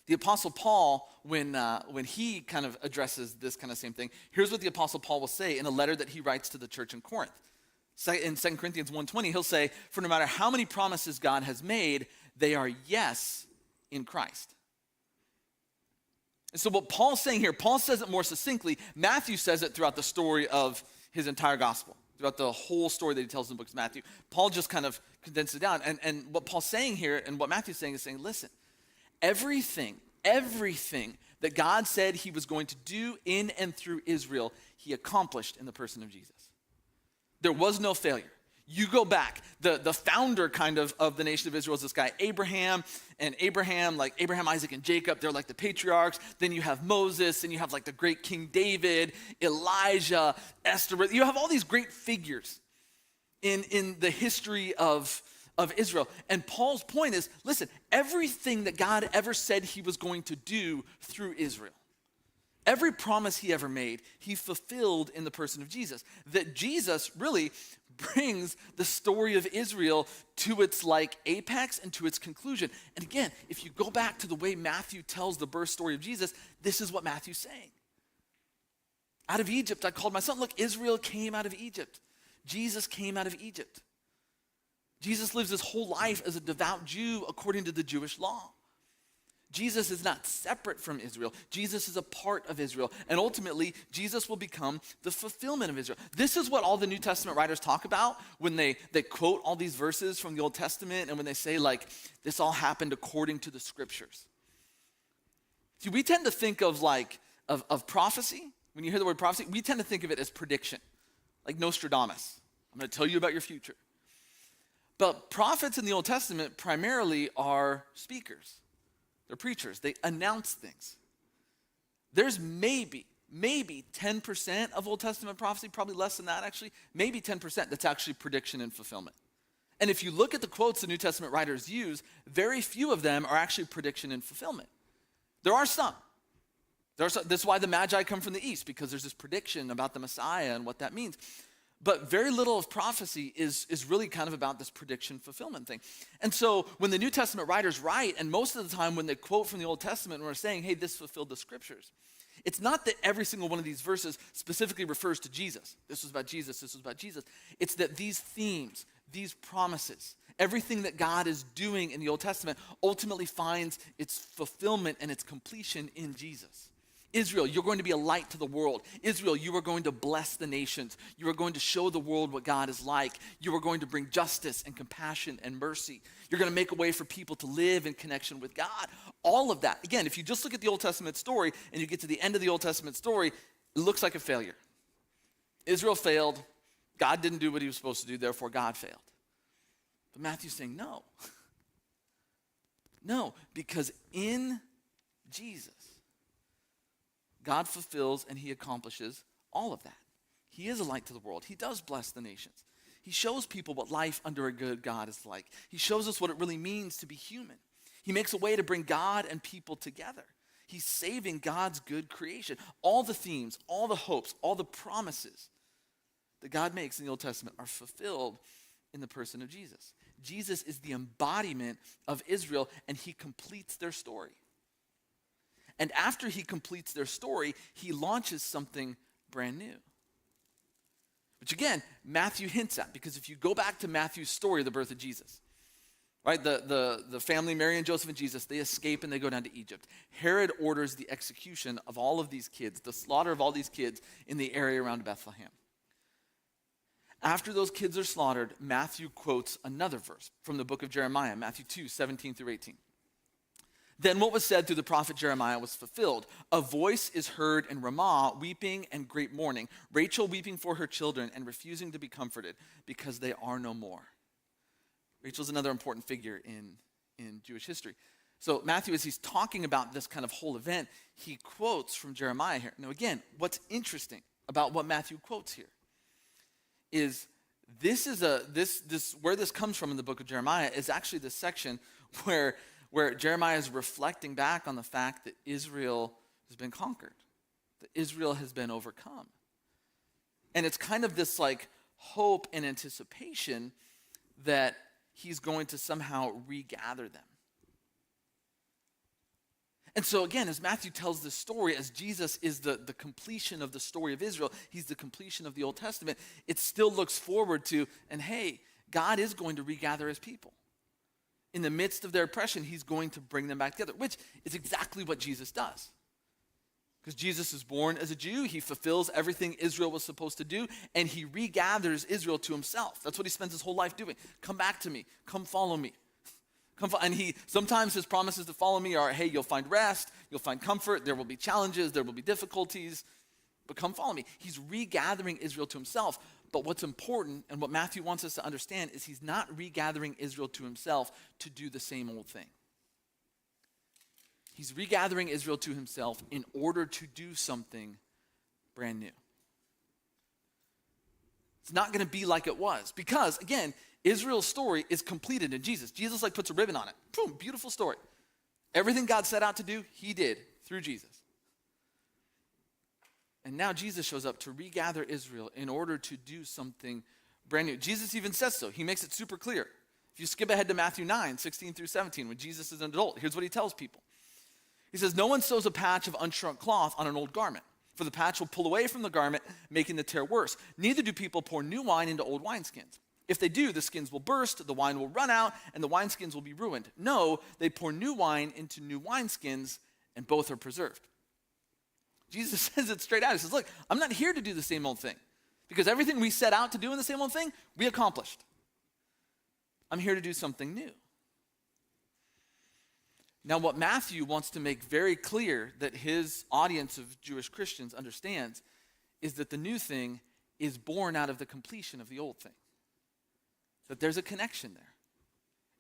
The Apostle Paul, when he kind of addresses this kind of same thing, here's what the Apostle Paul will say in a letter that he writes to the church in Corinth. In 2 Corinthians 1:20, he'll say, for no matter how many promises God has made, they are yes in Christ. And so what Paul's saying here, Paul says it more succinctly. Matthew says it throughout the story of his entire gospel, throughout the whole story that he tells in the book of Matthew. Paul just kind of condensed it down. And what Paul's saying here, and what Matthew's saying is saying, listen, everything that God said he was going to do in and through Israel, he accomplished in the person of Jesus. There was no failure. You go back, the founder kind of the nation of Israel is this guy Abraham, and Abraham, Isaac, and Jacob, they're like the patriarchs. Then you have Moses, and you have the great King David, Elijah, Esther. You have all these great figures in the history of Israel. And Paul's point is, listen, everything that God ever said he was going to do through Israel, every promise he ever made, he fulfilled in the person of Jesus. That Jesus really brings the story of Israel to its apex and to its conclusion. And again, if you go back to the way Matthew tells the birth story of Jesus, this is what Matthew's saying. Out of Egypt, I called my son. Look, Israel came out of Egypt. Jesus came out of Egypt. Jesus lives his whole life as a devout Jew according to the Jewish law. Jesus is not separate from Israel. Jesus is a part of Israel. And ultimately, Jesus will become the fulfillment of Israel. This is what all the New Testament writers talk about when they quote all these verses from the Old Testament and when they say, this all happened according to the scriptures. See, we tend to think of prophecy. When you hear the word prophecy, we tend to think of it as prediction. Like Nostradamus. I'm going to tell you about your future. But prophets in the Old Testament primarily are speakers. They're preachers. They announce things. There's maybe 10% of Old Testament prophecy, probably less than that actually, maybe 10% that's actually prediction and fulfillment. And if you look at the quotes the New Testament writers use, very few of them are actually prediction and fulfillment. There are some. That's why the Magi come from the east, because there's this prediction about the Messiah and what that means. But very little of prophecy is really kind of about this prediction fulfillment thing. And so when the New Testament writers write, and most of the time when they quote from the Old Testament and we're saying, hey, this fulfilled the scriptures, it's not that every single one of these verses specifically refers to Jesus. This was about Jesus, this was about Jesus. It's that these themes, these promises, everything that God is doing in the Old Testament ultimately finds its fulfillment and its completion in Jesus. Israel, you're going to be a light to the world. Israel, you are going to bless the nations. You are going to show the world what God is like. You are going to bring justice and compassion and mercy. You're going to make a way for people to live in connection with God. All of that. Again, if you just look at the Old Testament story and you get to the end of the Old Testament story, it looks like a failure. Israel failed. God didn't do what he was supposed to do, therefore God failed. But Matthew's saying no. No, because in Jesus, God fulfills and he accomplishes all of that. He is a light to the world. He does bless the nations. He shows people what life under a good God is like. He shows us what it really means to be human. He makes a way to bring God and people together. He's saving God's good creation. All the themes, all the hopes, all the promises that God makes in the Old Testament are fulfilled in the person of Jesus. Jesus is the embodiment of Israel, and he completes their story. And after he completes their story, he launches something brand new. Which again, Matthew hints at, because if you go back to Matthew's story of the birth of Jesus, right, the family, Mary and Joseph and Jesus, they escape and they go down to Egypt. Herod orders the execution of all of these kids, the slaughter of all these kids in the area around Bethlehem. After those kids are slaughtered, Matthew quotes another verse from the book of Jeremiah, Matthew 2, 17 through 18. Then what was said through the prophet Jeremiah was fulfilled. A voice is heard in Ramah, weeping and great mourning, Rachel weeping for her children and refusing to be comforted because they are no more. Rachel's another important figure in Jewish history. So Matthew, as he's talking about this kind of whole event, he quotes from Jeremiah here. Now again, what's interesting about what Matthew quotes here is this where this comes from in the book of Jeremiah is actually the section where Jeremiah is reflecting back on the fact that Israel has been conquered, that Israel has been overcome. And it's kind of this like hope and anticipation that he's going to somehow regather them. And so again, as Matthew tells this story, as Jesus is the completion of the story of Israel, he's the completion of the Old Testament, it still looks forward to, and hey, God is going to regather his people. In the midst of their oppression, he's going to bring them back together, which is exactly what Jesus does. Because Jesus is born as a Jew, he fulfills everything Israel was supposed to do, and he regathers Israel to himself. That's what he spends his whole life doing. Come back to me. Come follow me. And sometimes his promises to follow me are, hey, you'll find rest, you'll find comfort, there will be challenges, there will be difficulties, but come follow me. He's regathering Israel to himself. But what's important and what Matthew wants us to understand is he's not regathering Israel to himself to do the same old thing. He's regathering Israel to himself in order to do something brand new. It's not going to be like it was because, again, Israel's story is completed in Jesus. Jesus like puts a ribbon on it. Boom, beautiful story. Everything God set out to do, he did through Jesus. And now Jesus shows up to regather Israel in order to do something brand new. Jesus even says so. He makes it super clear. If you skip ahead to Matthew 9, 16 through 17, when Jesus is an adult, here's what he tells people. He says, no one sews a patch of unshrunk cloth on an old garment, for the patch will pull away from the garment, making the tear worse. Neither do people pour new wine into old wineskins. If they do, the skins will burst, the wine will run out, and the wineskins will be ruined. No, they pour new wine into new wineskins, and both are preserved. Jesus says it straight out. He says, look, I'm not here to do the same old thing because everything we set out to do in the same old thing, we accomplished. I'm here to do something new. Now, what Matthew wants to make very clear that his audience of Jewish Christians understands is that the new thing is born out of the completion of the old thing. That there's a connection there.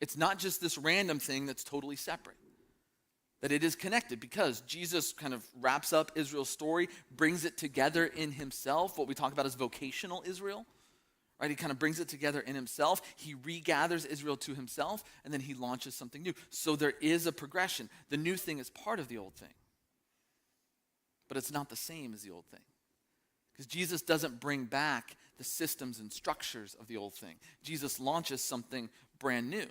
It's not just this random thing that's totally separate. That it is connected because Jesus kind of wraps up Israel's story, brings it together in himself, what we talk about as vocational Israel, right? He kind of brings it together in himself. He regathers Israel to himself, and then he launches something new. So there is a progression. The new thing is part of the old thing, but it's not the same as the old thing. Because Jesus doesn't bring back the systems and structures of the old thing. Jesus launches something brand new.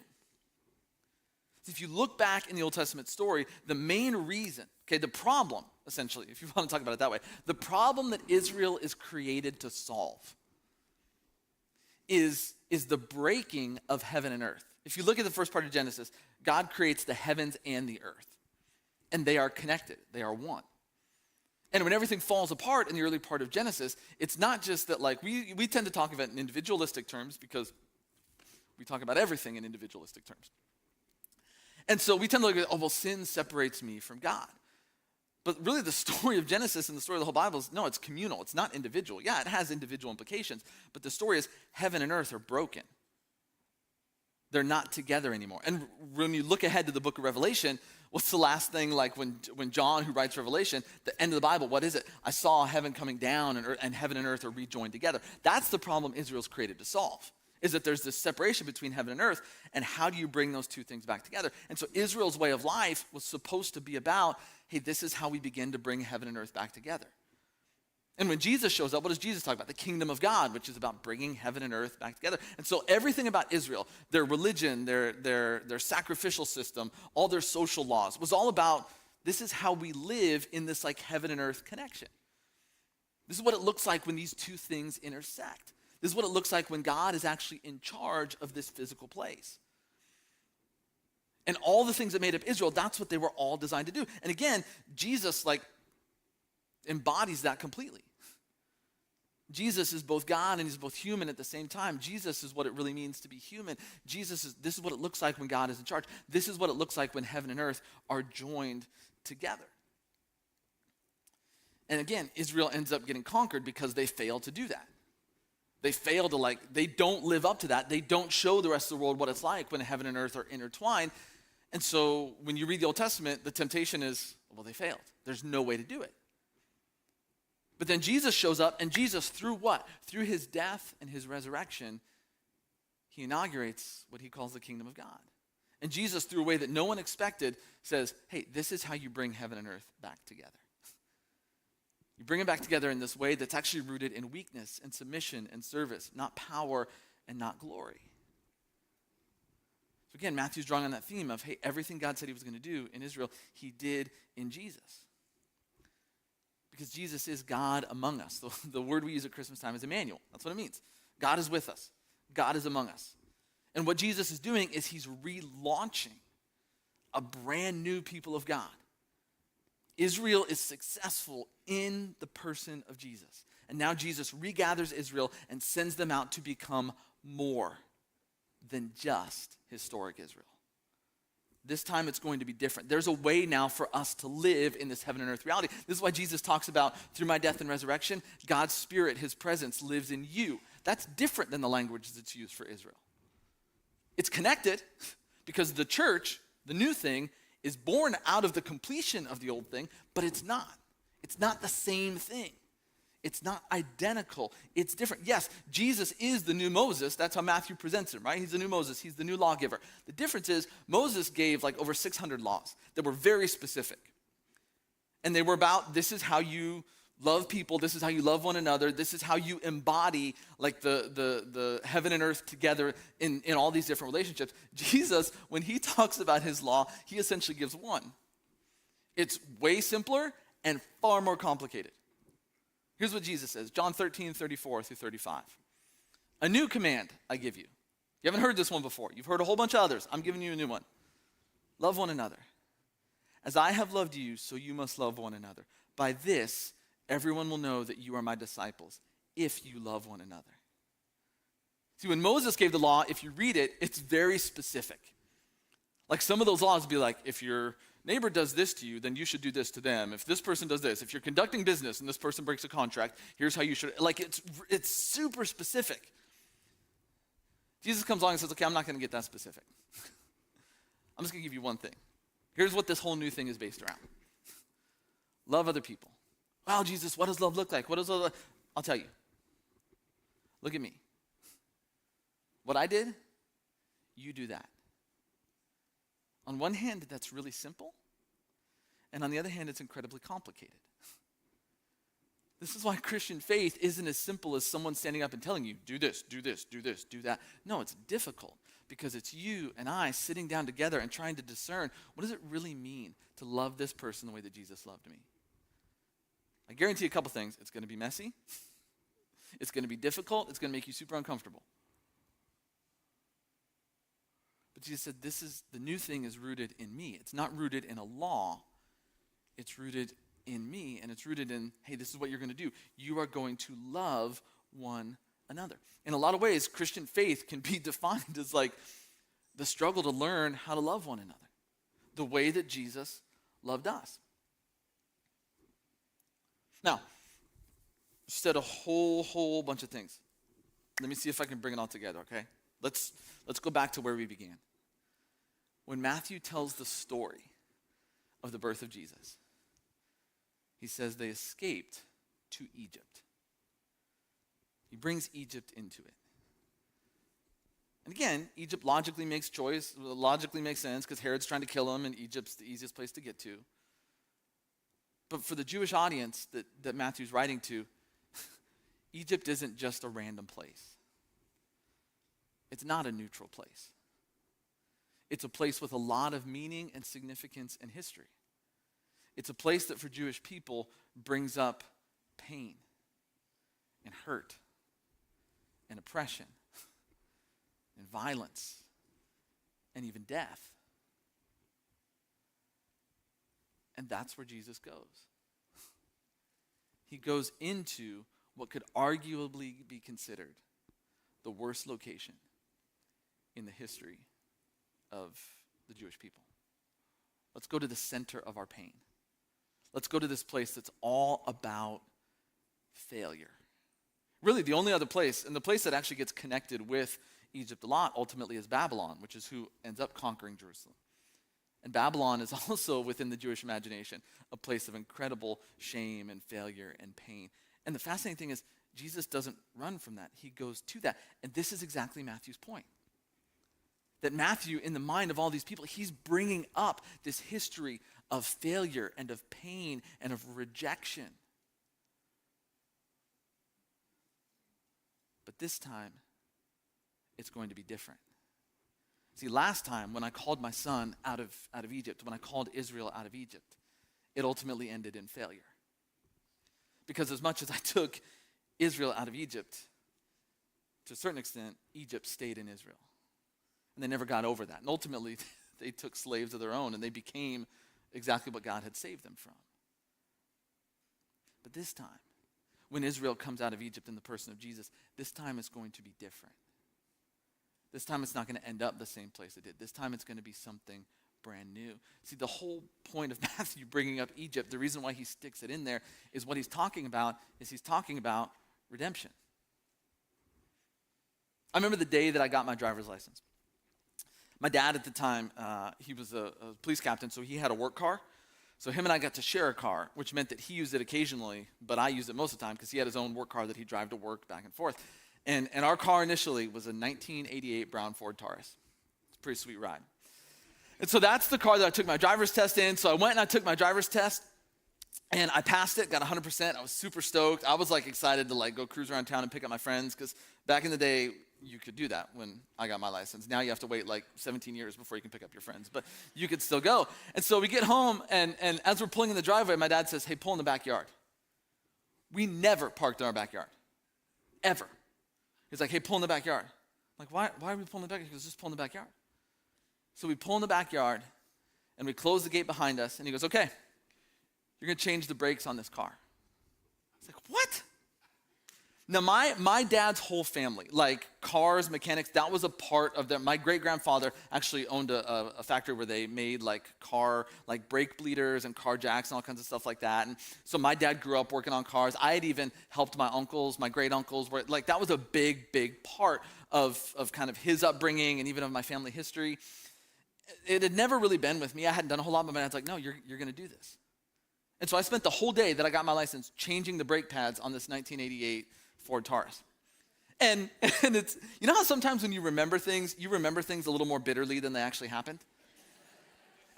If you look back in the Old Testament story, the main reason, the problem, essentially, if you want to talk about it that way, the problem that Israel is created to solve is the breaking of heaven and earth. If you look at the first part of Genesis, God creates the heavens and the earth, and they are connected. They are one. And when everything falls apart in the early part of Genesis, it's not just that, like, we tend to talk about it in individualistic terms because we talk about everything in individualistic terms. And so we tend to look at, sin separates me from God. But really the story of Genesis and the story of the whole Bible is, no, it's communal. It's not individual. Yeah, it has individual implications, but the story is heaven and earth are broken. They're not together anymore. And when you look ahead to the book of Revelation, what's the last thing, like when John, who writes Revelation, the end of the Bible, what is it? I saw heaven coming down and heaven and earth are rejoined together. That's the problem Israel's created to solve, is that there's this separation between heaven and earth, and how do you bring those two things back together? And so Israel's way of life was supposed to be about, hey, this is how we begin to bring heaven and earth back together. And when Jesus shows up, what does Jesus talk about? The kingdom of God, which is about bringing heaven and earth back together. And so everything about Israel, their religion, their sacrificial system, all their social laws, was all about, this is how we live in this like heaven and earth connection. This is what it looks like when these two things intersect. This is what it looks like when God is actually in charge of this physical place. And all the things that made up Israel, that's what they were all designed to do. And again, Jesus embodies that completely. Jesus is both God and he's both human at the same time. Jesus is what it really means to be human. This is what it looks like when God is in charge. This is what it looks like when heaven and earth are joined together. And again, Israel ends up getting conquered because they fail to do that. They fail to they don't live up to that. They don't show the rest of the world what it's like when heaven and earth are intertwined. And so when you read the Old Testament, the temptation is, they failed. There's no way to do it. But then Jesus shows up, and Jesus, through what? Through his death and his resurrection, he inaugurates what he calls the kingdom of God. And Jesus, through a way that no one expected, says, hey, this is how you bring heaven and earth back together. You bring them back together in this way that's actually rooted in weakness and submission and service, not power and not glory. So again, Matthew's drawing on that theme of, hey, everything God said he was going to do in Israel, he did in Jesus. Because Jesus is God among us. The word we use at Christmas time is Emmanuel. That's what it means. God is with us. God is among us. And what Jesus is doing is he's relaunching a brand new people of God. Israel is successful in the person of Jesus. And now Jesus regathers Israel and sends them out to become more than just historic Israel. This time it's going to be different. There's a way now for us to live in this heaven and earth reality. This is why Jesus talks about, through my death and resurrection, God's Spirit, his presence lives in you. That's different than the language that's used for Israel. It's connected because the church, the new thing, is born out of the completion of the old thing, but it's not. It's not the same thing. It's not identical. It's different. Yes, Jesus is the new Moses. That's how Matthew presents him, right? He's the new Moses. He's the new lawgiver. The difference is Moses gave over 600 laws that were very specific. And they were about, this is how you love people. This is how you love one another. This is how you embody the heaven and earth together in all these different relationships. Jesus, when he talks about his law, he essentially gives one. It's way simpler and far more complicated. Here's what Jesus says, John 13:34-35. A new command I give you. You haven't heard this one before. You've heard a whole bunch of others. I'm giving you a new one. Love one another. As I have loved you, so you must love one another. By this, everyone will know that you are my disciples, if you love one another. See, when Moses gave the law, if you read it, it's very specific. Like some of those laws would be like, if your neighbor does this to you, then you should do this to them. If this person does this, if you're conducting business and this person breaks a contract, here's how you should, it's super specific. Jesus comes along and says, okay, I'm not going to get that specific. I'm just going to give you one thing. Here's what this whole new thing is based around. Love other people. Wow, Jesus, what does love look like? What does love look like? I'll tell you. Look at me. What I did, you do that. On one hand, that's really simple. And on the other hand, it's incredibly complicated. This is why Christian faith isn't as simple as someone standing up and telling you, do this, do this, do this, do that. No, it's difficult because it's you and I sitting down together and trying to discern, what does it really mean to love this person the way that Jesus loved me? I guarantee a couple things. It's going to be messy. It's going to be difficult. It's going to make you super uncomfortable. But Jesus said, the new thing is rooted in me. It's not rooted in a law. It's rooted in me, and it's rooted in, hey, this is what you're going to do. You are going to love one another. In a lot of ways, Christian faith can be defined as like the struggle to learn how to love one another, the way that Jesus loved us. Now, you said a whole bunch of things. Let me see if I can bring it all together, okay? Let's go back to where we began. When Matthew tells the story of the birth of Jesus, he says they escaped to Egypt. He brings Egypt into it. And again, Egypt logically makes sense because Herod's trying to kill him and Egypt's the easiest place to get to. But for the Jewish audience that Matthew's writing to, Egypt isn't just a random place. It's not a neutral place. It's a place with a lot of meaning and significance and history. It's a place that for Jewish people brings up pain and hurt and oppression and violence and even death. And that's where Jesus goes. He goes into what could arguably be considered the worst location in the history of the Jewish people. Let's go to the center of our pain. Let's go to this place that's all about failure. Really, the only other place, and the place that actually gets connected with Egypt a lot ultimately is Babylon, which is who ends up conquering Jerusalem. And Babylon is also, within the Jewish imagination, a place of incredible shame and failure and pain. And the fascinating thing is, Jesus doesn't run from that. He goes to that. And this is exactly Matthew's point. That Matthew, in the mind of all these people, he's bringing up this history of failure and of pain and of rejection. But this time, it's going to be different. See, last time when I called my son out of Egypt, when I called Israel out of Egypt, it ultimately ended in failure. Because as much as I took Israel out of Egypt, to a certain extent, Egypt stayed in Israel. And they never got over that. And ultimately, they took slaves of their own and they became exactly what God had saved them from. But this time, when Israel comes out of Egypt in the person of Jesus, this time it's going to be different. This time it's not going to end up the same place it did. This time it's going to be something brand new. See, the whole point of Matthew bringing up Egypt, the reason why he sticks it in there is what he's talking about redemption. I remember the day that I got my driver's license. My dad at the time, he was a police captain, so he had a work car. So him and I got to share a car, which meant that he used it occasionally, but I used it most of the time because he had his own work car that he'd drive to work back and forth. And our car initially was a 1988 brown Ford Taurus. It's a pretty sweet ride. And so that's the car that I took my driver's test in. So I went and I took my driver's test, and I passed it, got 100%. I was super stoked. I was excited to go cruise around town and pick up my friends because back in the day, you could do that when I got my license. Now you have to wait 17 years before you can pick up your friends, but you could still go. And so we get home, and as we're pulling in the driveway, my dad says, hey, pull in the backyard. We never parked in our backyard, ever. He's like, hey, pull in the backyard. I'm like, why are we pulling in the backyard? He goes, just pull in the backyard. So we pull in the backyard, and we close the gate behind us, and he goes, okay, you're going to change the brakes on this car. I was like, what? Now, my dad's whole family, cars, mechanics, that was a part of them. My great-grandfather actually owned a factory where they made car, brake bleeders and car jacks and all kinds of stuff like that. And so my dad grew up working on cars. I had even helped my uncles, my great-uncles. That was a big, big part of kind of his upbringing and even of my family history. it had never really been with me. I hadn't done a whole lot, but my dad's like, no, you're going to do this. And so I spent the whole day that I got my license changing the brake pads on this 1988 Ford Taurus. And it's, you know how sometimes when you remember things a little more bitterly than they actually happened?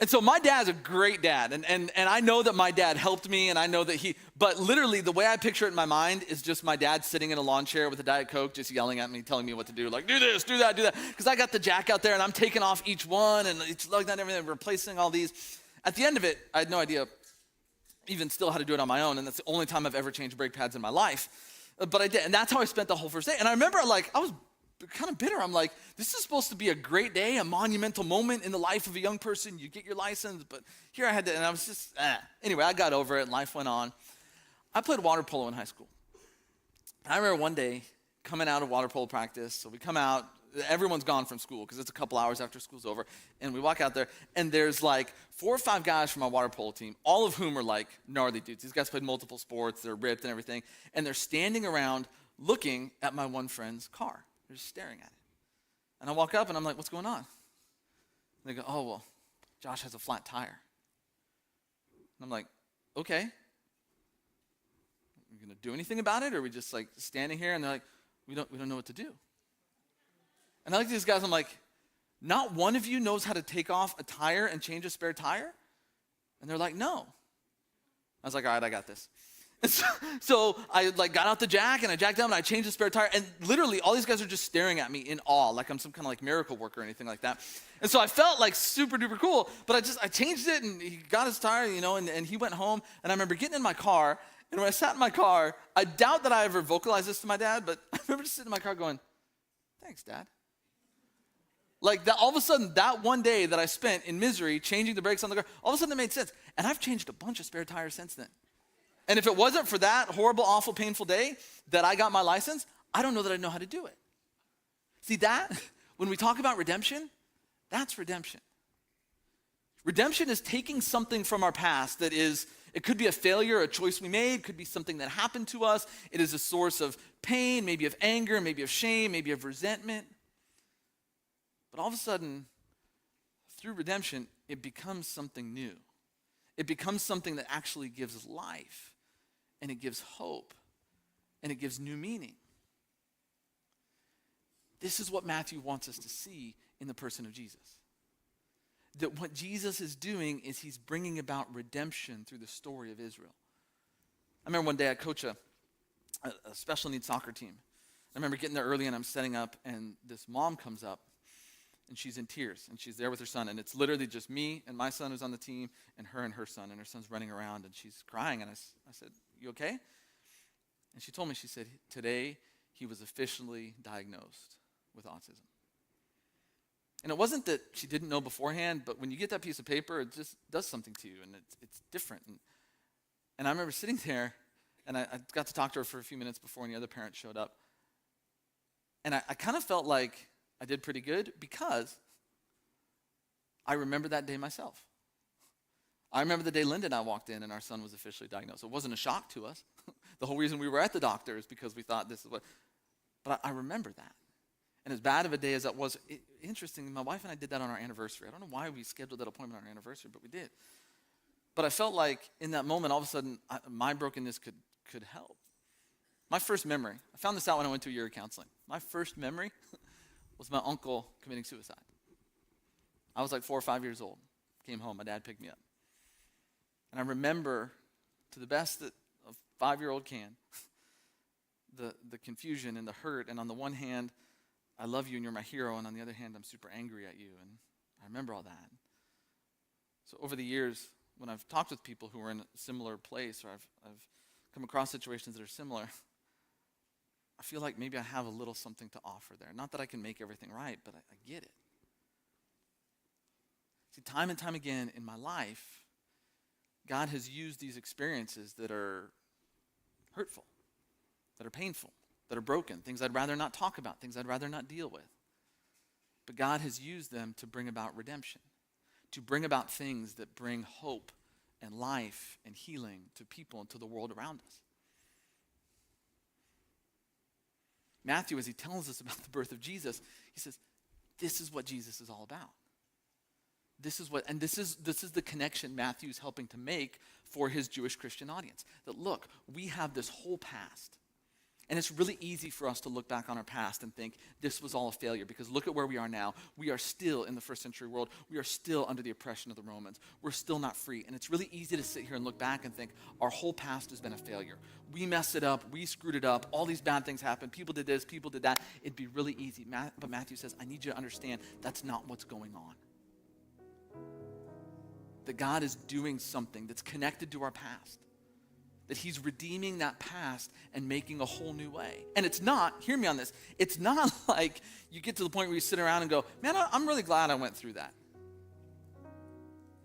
And so my dad's a great dad, and I know that my dad helped me, and I know that but literally the way I picture it in my mind is just my dad sitting in a lawn chair with a Diet Coke just yelling at me, telling me what to do, like, do this, do that, do that. Because I got the jack out there, and I'm taking off each one, and it's lugging out everything, replacing all these. At the end of it, I had no idea even still how to do it on my own, and that's the only time I've ever changed brake pads in my life. But I did, and that's how I spent the whole first day. And I remember, like, I was kind of bitter. I'm like, this is supposed to be a great day, a monumental moment in the life of a young person. You get your license, but here I had to, and I was just, Anyway, I got over it, and life went on. I played water polo in high school. And I remember one day coming out of water polo practice, so we come out, everyone's gone from school because it's a couple hours after school's over, and we walk out there, and there's like 4 or 5 guys from our water polo team, all of whom are like gnarly dudes. These guys played multiple sports, they're ripped and everything, and they're standing around looking at my one friend's car. They're just staring at it. And I walk up and I'm like, what's going on? And they go, oh, well, Josh has a flat tire. And I'm like, okay. Are we going to do anything about it? Or are we just like standing here? And they're like, we don't know what to do. And I look at these guys, I'm like, not one of you knows how to take off a tire and change a spare tire? And they're like, no. I was like, all right, I got this. And so I like got out the jack and I jacked down and I changed the spare tire, and literally all these guys are just staring at me in awe, like I'm some kind of like miracle worker or anything like that. And so I felt like super duper cool, but I changed it, and he got his tire, and he went home. And I remember getting in my car, and when I sat in my car, I doubt that I ever vocalized this to my dad, but I remember just sitting in my car going, thanks, Dad. Like that, all of a sudden, that one day that I spent in misery changing the brakes on the car, all of a sudden it made sense. And I've changed a bunch of spare tires since then. And if it wasn't for that horrible, awful, painful day that I got my license, I don't know that I'd know how to do it. See that? When we talk about redemption, that's redemption. Redemption is taking something from our past that is, it could be a failure, a choice we made, could be something that happened to us. It is a source of pain, maybe of anger, maybe of shame, maybe of resentment. But all of a sudden, through redemption, it becomes something new. It becomes something that actually gives life, and it gives hope, and it gives new meaning. This is what Matthew wants us to see in the person of Jesus. That what Jesus is doing is he's bringing about redemption through the story of Israel. I remember one day I coach a special needs soccer team. I remember getting there early, and I'm setting up, and this mom comes up, and she's in tears, and she's there with her son, and it's literally just me and my son who's on the team, and her son, and her son's running around, and she's crying, and I said, you okay? And she told me, she said, today he was officially diagnosed with autism. And it wasn't that she didn't know beforehand, but when you get that piece of paper, it just does something to you, and it's different. And I remember sitting there, and I got to talk to her for a few minutes before any other parents showed up, and I kind of felt like I did pretty good because I remember that day myself. I remember the day Linda and I walked in and our son was officially diagnosed. It wasn't a shock to us. The whole reason we were at the doctor is because we thought this is what, but I remember that. And as bad of a day as that was, interesting, my wife and I did that on our anniversary. I don't know why we scheduled that appointment on our anniversary, but we did. But I felt like in that moment, all of a sudden, my brokenness could help. My first memory, I found this out when I went to a year of counseling. My first memory was my uncle committing suicide. I was like 4 or 5 years old. Came home, my dad picked me up. And I remember, to the best that a 5-year-old can, the confusion and the hurt. And on the one hand, I love you and you're my hero. And on the other hand, I'm super angry at you. And I remember all that. So over the years, when I've talked with people who are in a similar place, or I've come across situations that are similar, I feel like maybe I have a little something to offer there. Not that I can make everything right, but I get it. See, time and time again in my life, God has used these experiences that are hurtful, that are painful, that are broken, things I'd rather not talk about, things I'd rather not deal with. But God has used them to bring about redemption, to bring about things that bring hope and life and healing to people and to the world around us. Matthew, as he tells us about the birth of Jesus, he says, this is what Jesus is all about. This is the connection Matthew's helping to make for his Jewish Christian audience. That look, we have this whole past. And it's really easy for us to look back on our past and think this was all a failure, because look at where we are now. We are still in the first century world. We are still under the oppression of the Romans. We're still not free. And it's really easy to sit here and look back and think our whole past has been a failure. We messed it up. We screwed it up. All these bad things happened. People did this. People did that. It'd be really easy. But Matthew says, I need you to understand that's not what's going on. That God is doing something that's connected to our past. That he's redeeming that past and making a whole new way. And it's not, hear me on this, it's not like you get to the point where you sit around and go, man, I'm really glad I went through that.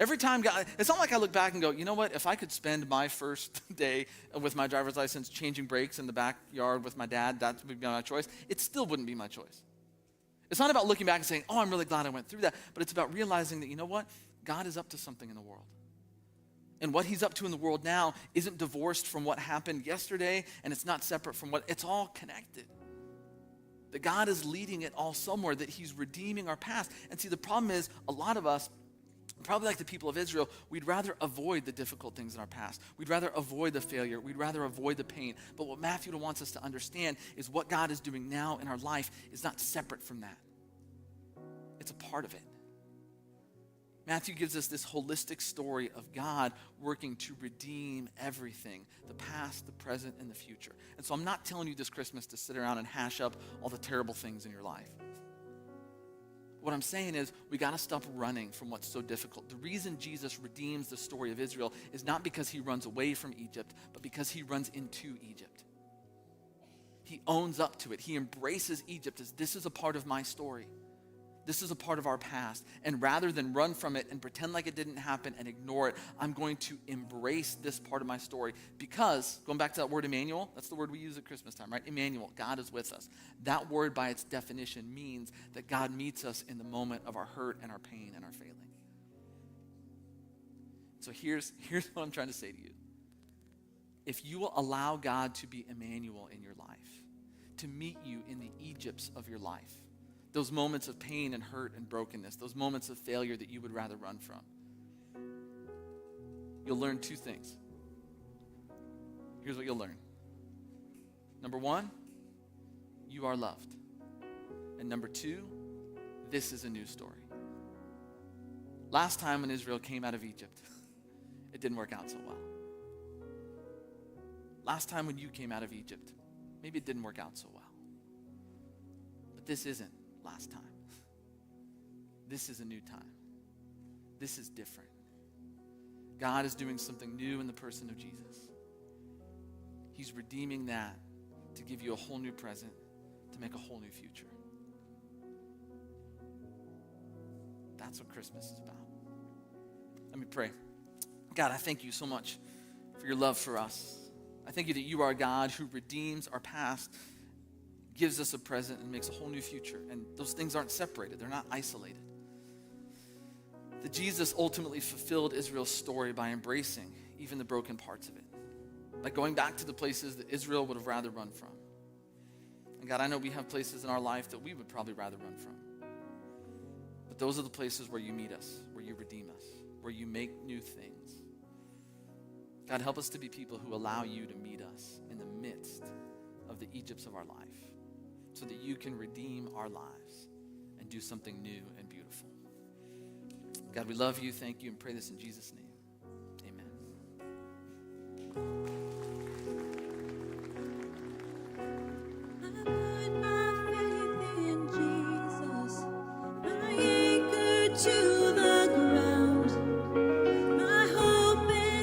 Every time God, it's not like I look back and go, you know what, if I could spend my first day with my driver's license changing brakes in the backyard with my dad, that would be my choice. It still wouldn't be my choice. It's not about looking back and saying, oh, I'm really glad I went through that, but it's about realizing that, you know what, God is up to something in the world. And what he's up to in the world now isn't divorced from what happened yesterday, and it's not separate from it's all connected. That God is leading it all somewhere, that he's redeeming our past. And see, the problem is, a lot of us, probably like the people of Israel, we'd rather avoid the difficult things in our past. We'd rather avoid the failure. We'd rather avoid the pain. But what Matthew wants us to understand is what God is doing now in our life is not separate from that. It's a part of it. Matthew gives us this holistic story of God working to redeem everything, the past, the present, and the future. And so I'm not telling you this Christmas to sit around and hash up all the terrible things in your life. What I'm saying is we got to stop running from what's so difficult. The reason Jesus redeems the story of Israel is not because he runs away from Egypt, but because he runs into Egypt. He owns up to it. He embraces Egypt as this is a part of my story. This is a part of our past. And rather than run from it and pretend like it didn't happen and ignore it, I'm going to embrace this part of my story. Because, going back to that word Emmanuel, that's the word we use at Christmas time, right? Emmanuel, God is with us. That word by its definition means that God meets us in the moment of our hurt and our pain and our failing. So here's what I'm trying to say to you. If you will allow God to be Emmanuel in your life, to meet you in the Egypts of your life, those moments of pain and hurt and brokenness, those moments of failure that you would rather run from, you'll learn two things. Here's what you'll learn. Number one, you are loved. And number two, this is a new story. Last time when Israel came out of Egypt, it didn't work out so well. Last time when you came out of Egypt, maybe it didn't work out so well. But this isn't last time. This is a new time. This is different. God is doing something new in the person of Jesus. He's redeeming that to give you a whole new present, to make a whole new future. That's what Christmas is about. Let me pray. God, I thank you so much for your love for us. I thank you that you are a God who redeems our past, gives us a present, and makes a whole new future. And those things aren't separated. They're not isolated. That Jesus ultimately fulfilled Israel's story by embracing even the broken parts of it. By going back to the places that Israel would have rather run from. And God, I know we have places in our life that we would probably rather run from. But those are the places where you meet us, where you redeem us, where you make new things. God, help us to be people who allow you to meet us in the midst of the Egypts of our life, so that you can redeem our lives and do something new and beautiful. God, we love you, thank you, and pray this in Jesus' name. Amen. To the ground, my hope and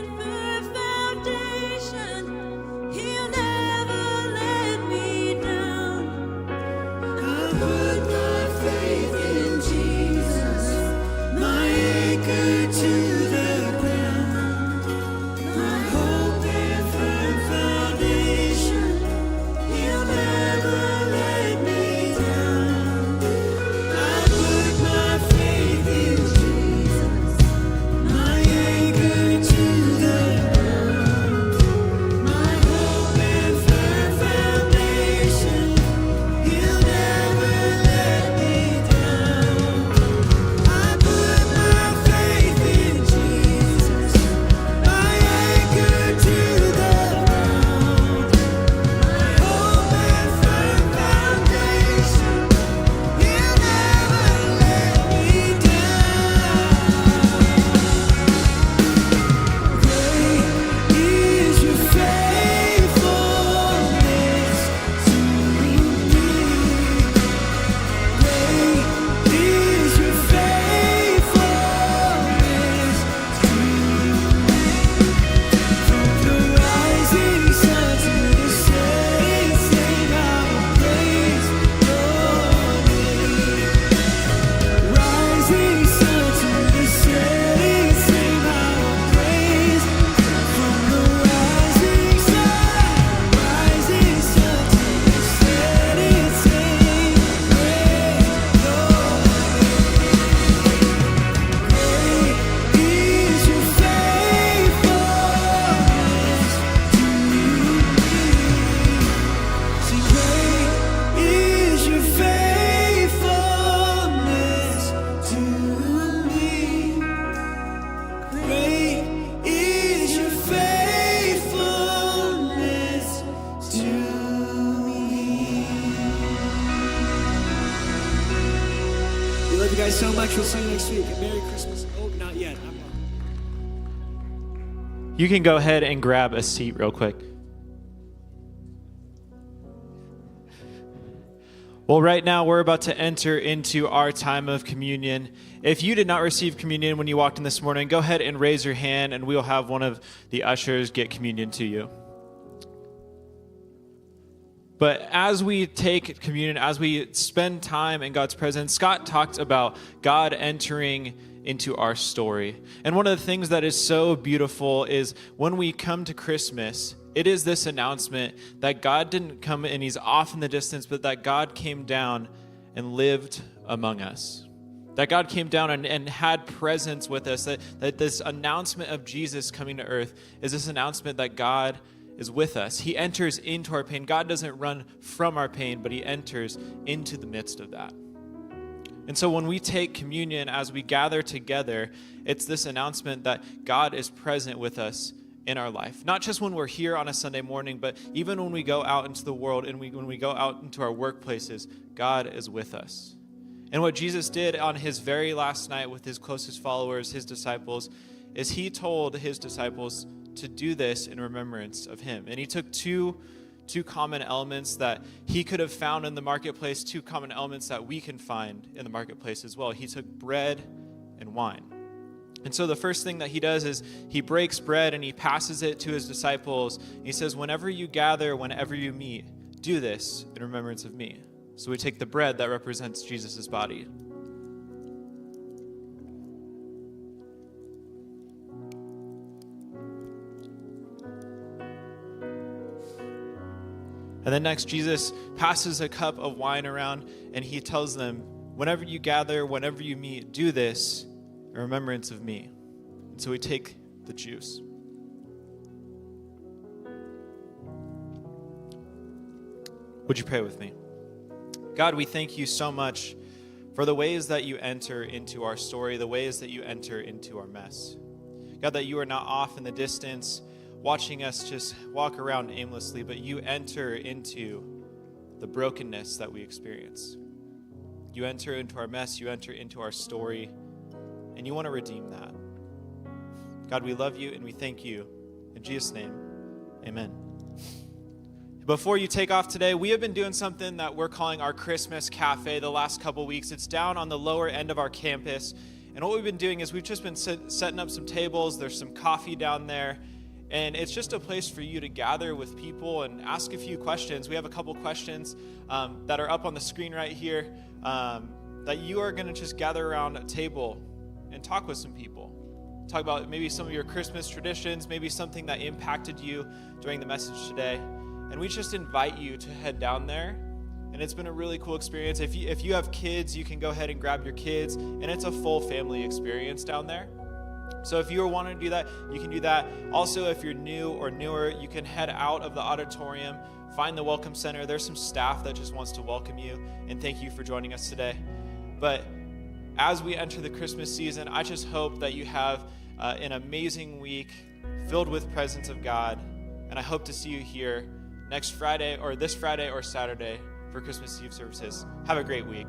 so much. We'll see you next week. Merry Christmas. Oh, not yet. You can go ahead and grab a seat real quick. Well, right now we're about to enter into our time of communion. If you did not receive communion when you walked in this morning, go ahead and raise your hand and we'll have one of the ushers get communion to you. But as we take communion, as we spend time in God's presence, Scott talked about God entering into our story. And one of the things that is so beautiful is when we come to Christmas, it is this announcement that God didn't come and he's off in the distance, but that God came down and lived among us. That God came down and had presence with us. That this announcement of Jesus coming to earth is this announcement that God is with us. He enters into our pain. God doesn't run from our pain, but he enters into the midst of that. And so when we take communion, as we gather together, it's this announcement that God is present with us in our life. Not just when we're here on a Sunday morning, but even when we go out into the world and when we go out into our workplaces, God is with us. And what Jesus did on his very last night with his closest followers, his disciples, is he told his disciples to do this in remembrance of him. And he took two common elements that he could have found in the marketplace, two common elements that we can find in the marketplace as well. He took bread and wine. And so the first thing that he does is he breaks bread and he passes it to his disciples. He says, whenever you gather, whenever you meet, do this in remembrance of me. So we take the bread that represents Jesus' body. And then next, Jesus passes a cup of wine around and he tells them, whenever you gather, whenever you meet, do this in remembrance of me. And so we take the juice. Would you pray with me? God, we thank you so much for the ways that you enter into our story, the ways that you enter into our mess. God, that you are not off in the distance, watching us just walk around aimlessly, but you enter into the brokenness that we experience. You enter into our mess, you enter into our story, and you want to redeem that. God, we love you and we thank you. In Jesus' name, amen. Before you take off today, we have been doing something that we're calling our Christmas Cafe the last couple weeks. It's down on the lower end of our campus. And what we've been doing is we've just been setting up some tables. There's some coffee down there. And it's just a place for you to gather with people and ask a few questions. We have a couple questions that are up on the screen right here that you are going to just gather around a table and talk with some people. Talk about maybe some of your Christmas traditions, maybe something that impacted you during the message today. And we just invite you to head down there. And it's been a really cool experience. If you have kids, you can go ahead and grab your kids. And it's a full family experience down there. So if you are wanting to do that, you can do that. Also, if you're new or newer, you can head out of the auditorium, find the Welcome Center. There's some staff that just wants to welcome you and thank you for joining us today. But as we enter the Christmas season, I just hope that you have an amazing week filled with presence of God. And I hope to see you here next Friday or this Friday or Saturday for Christmas Eve services. Have a great week.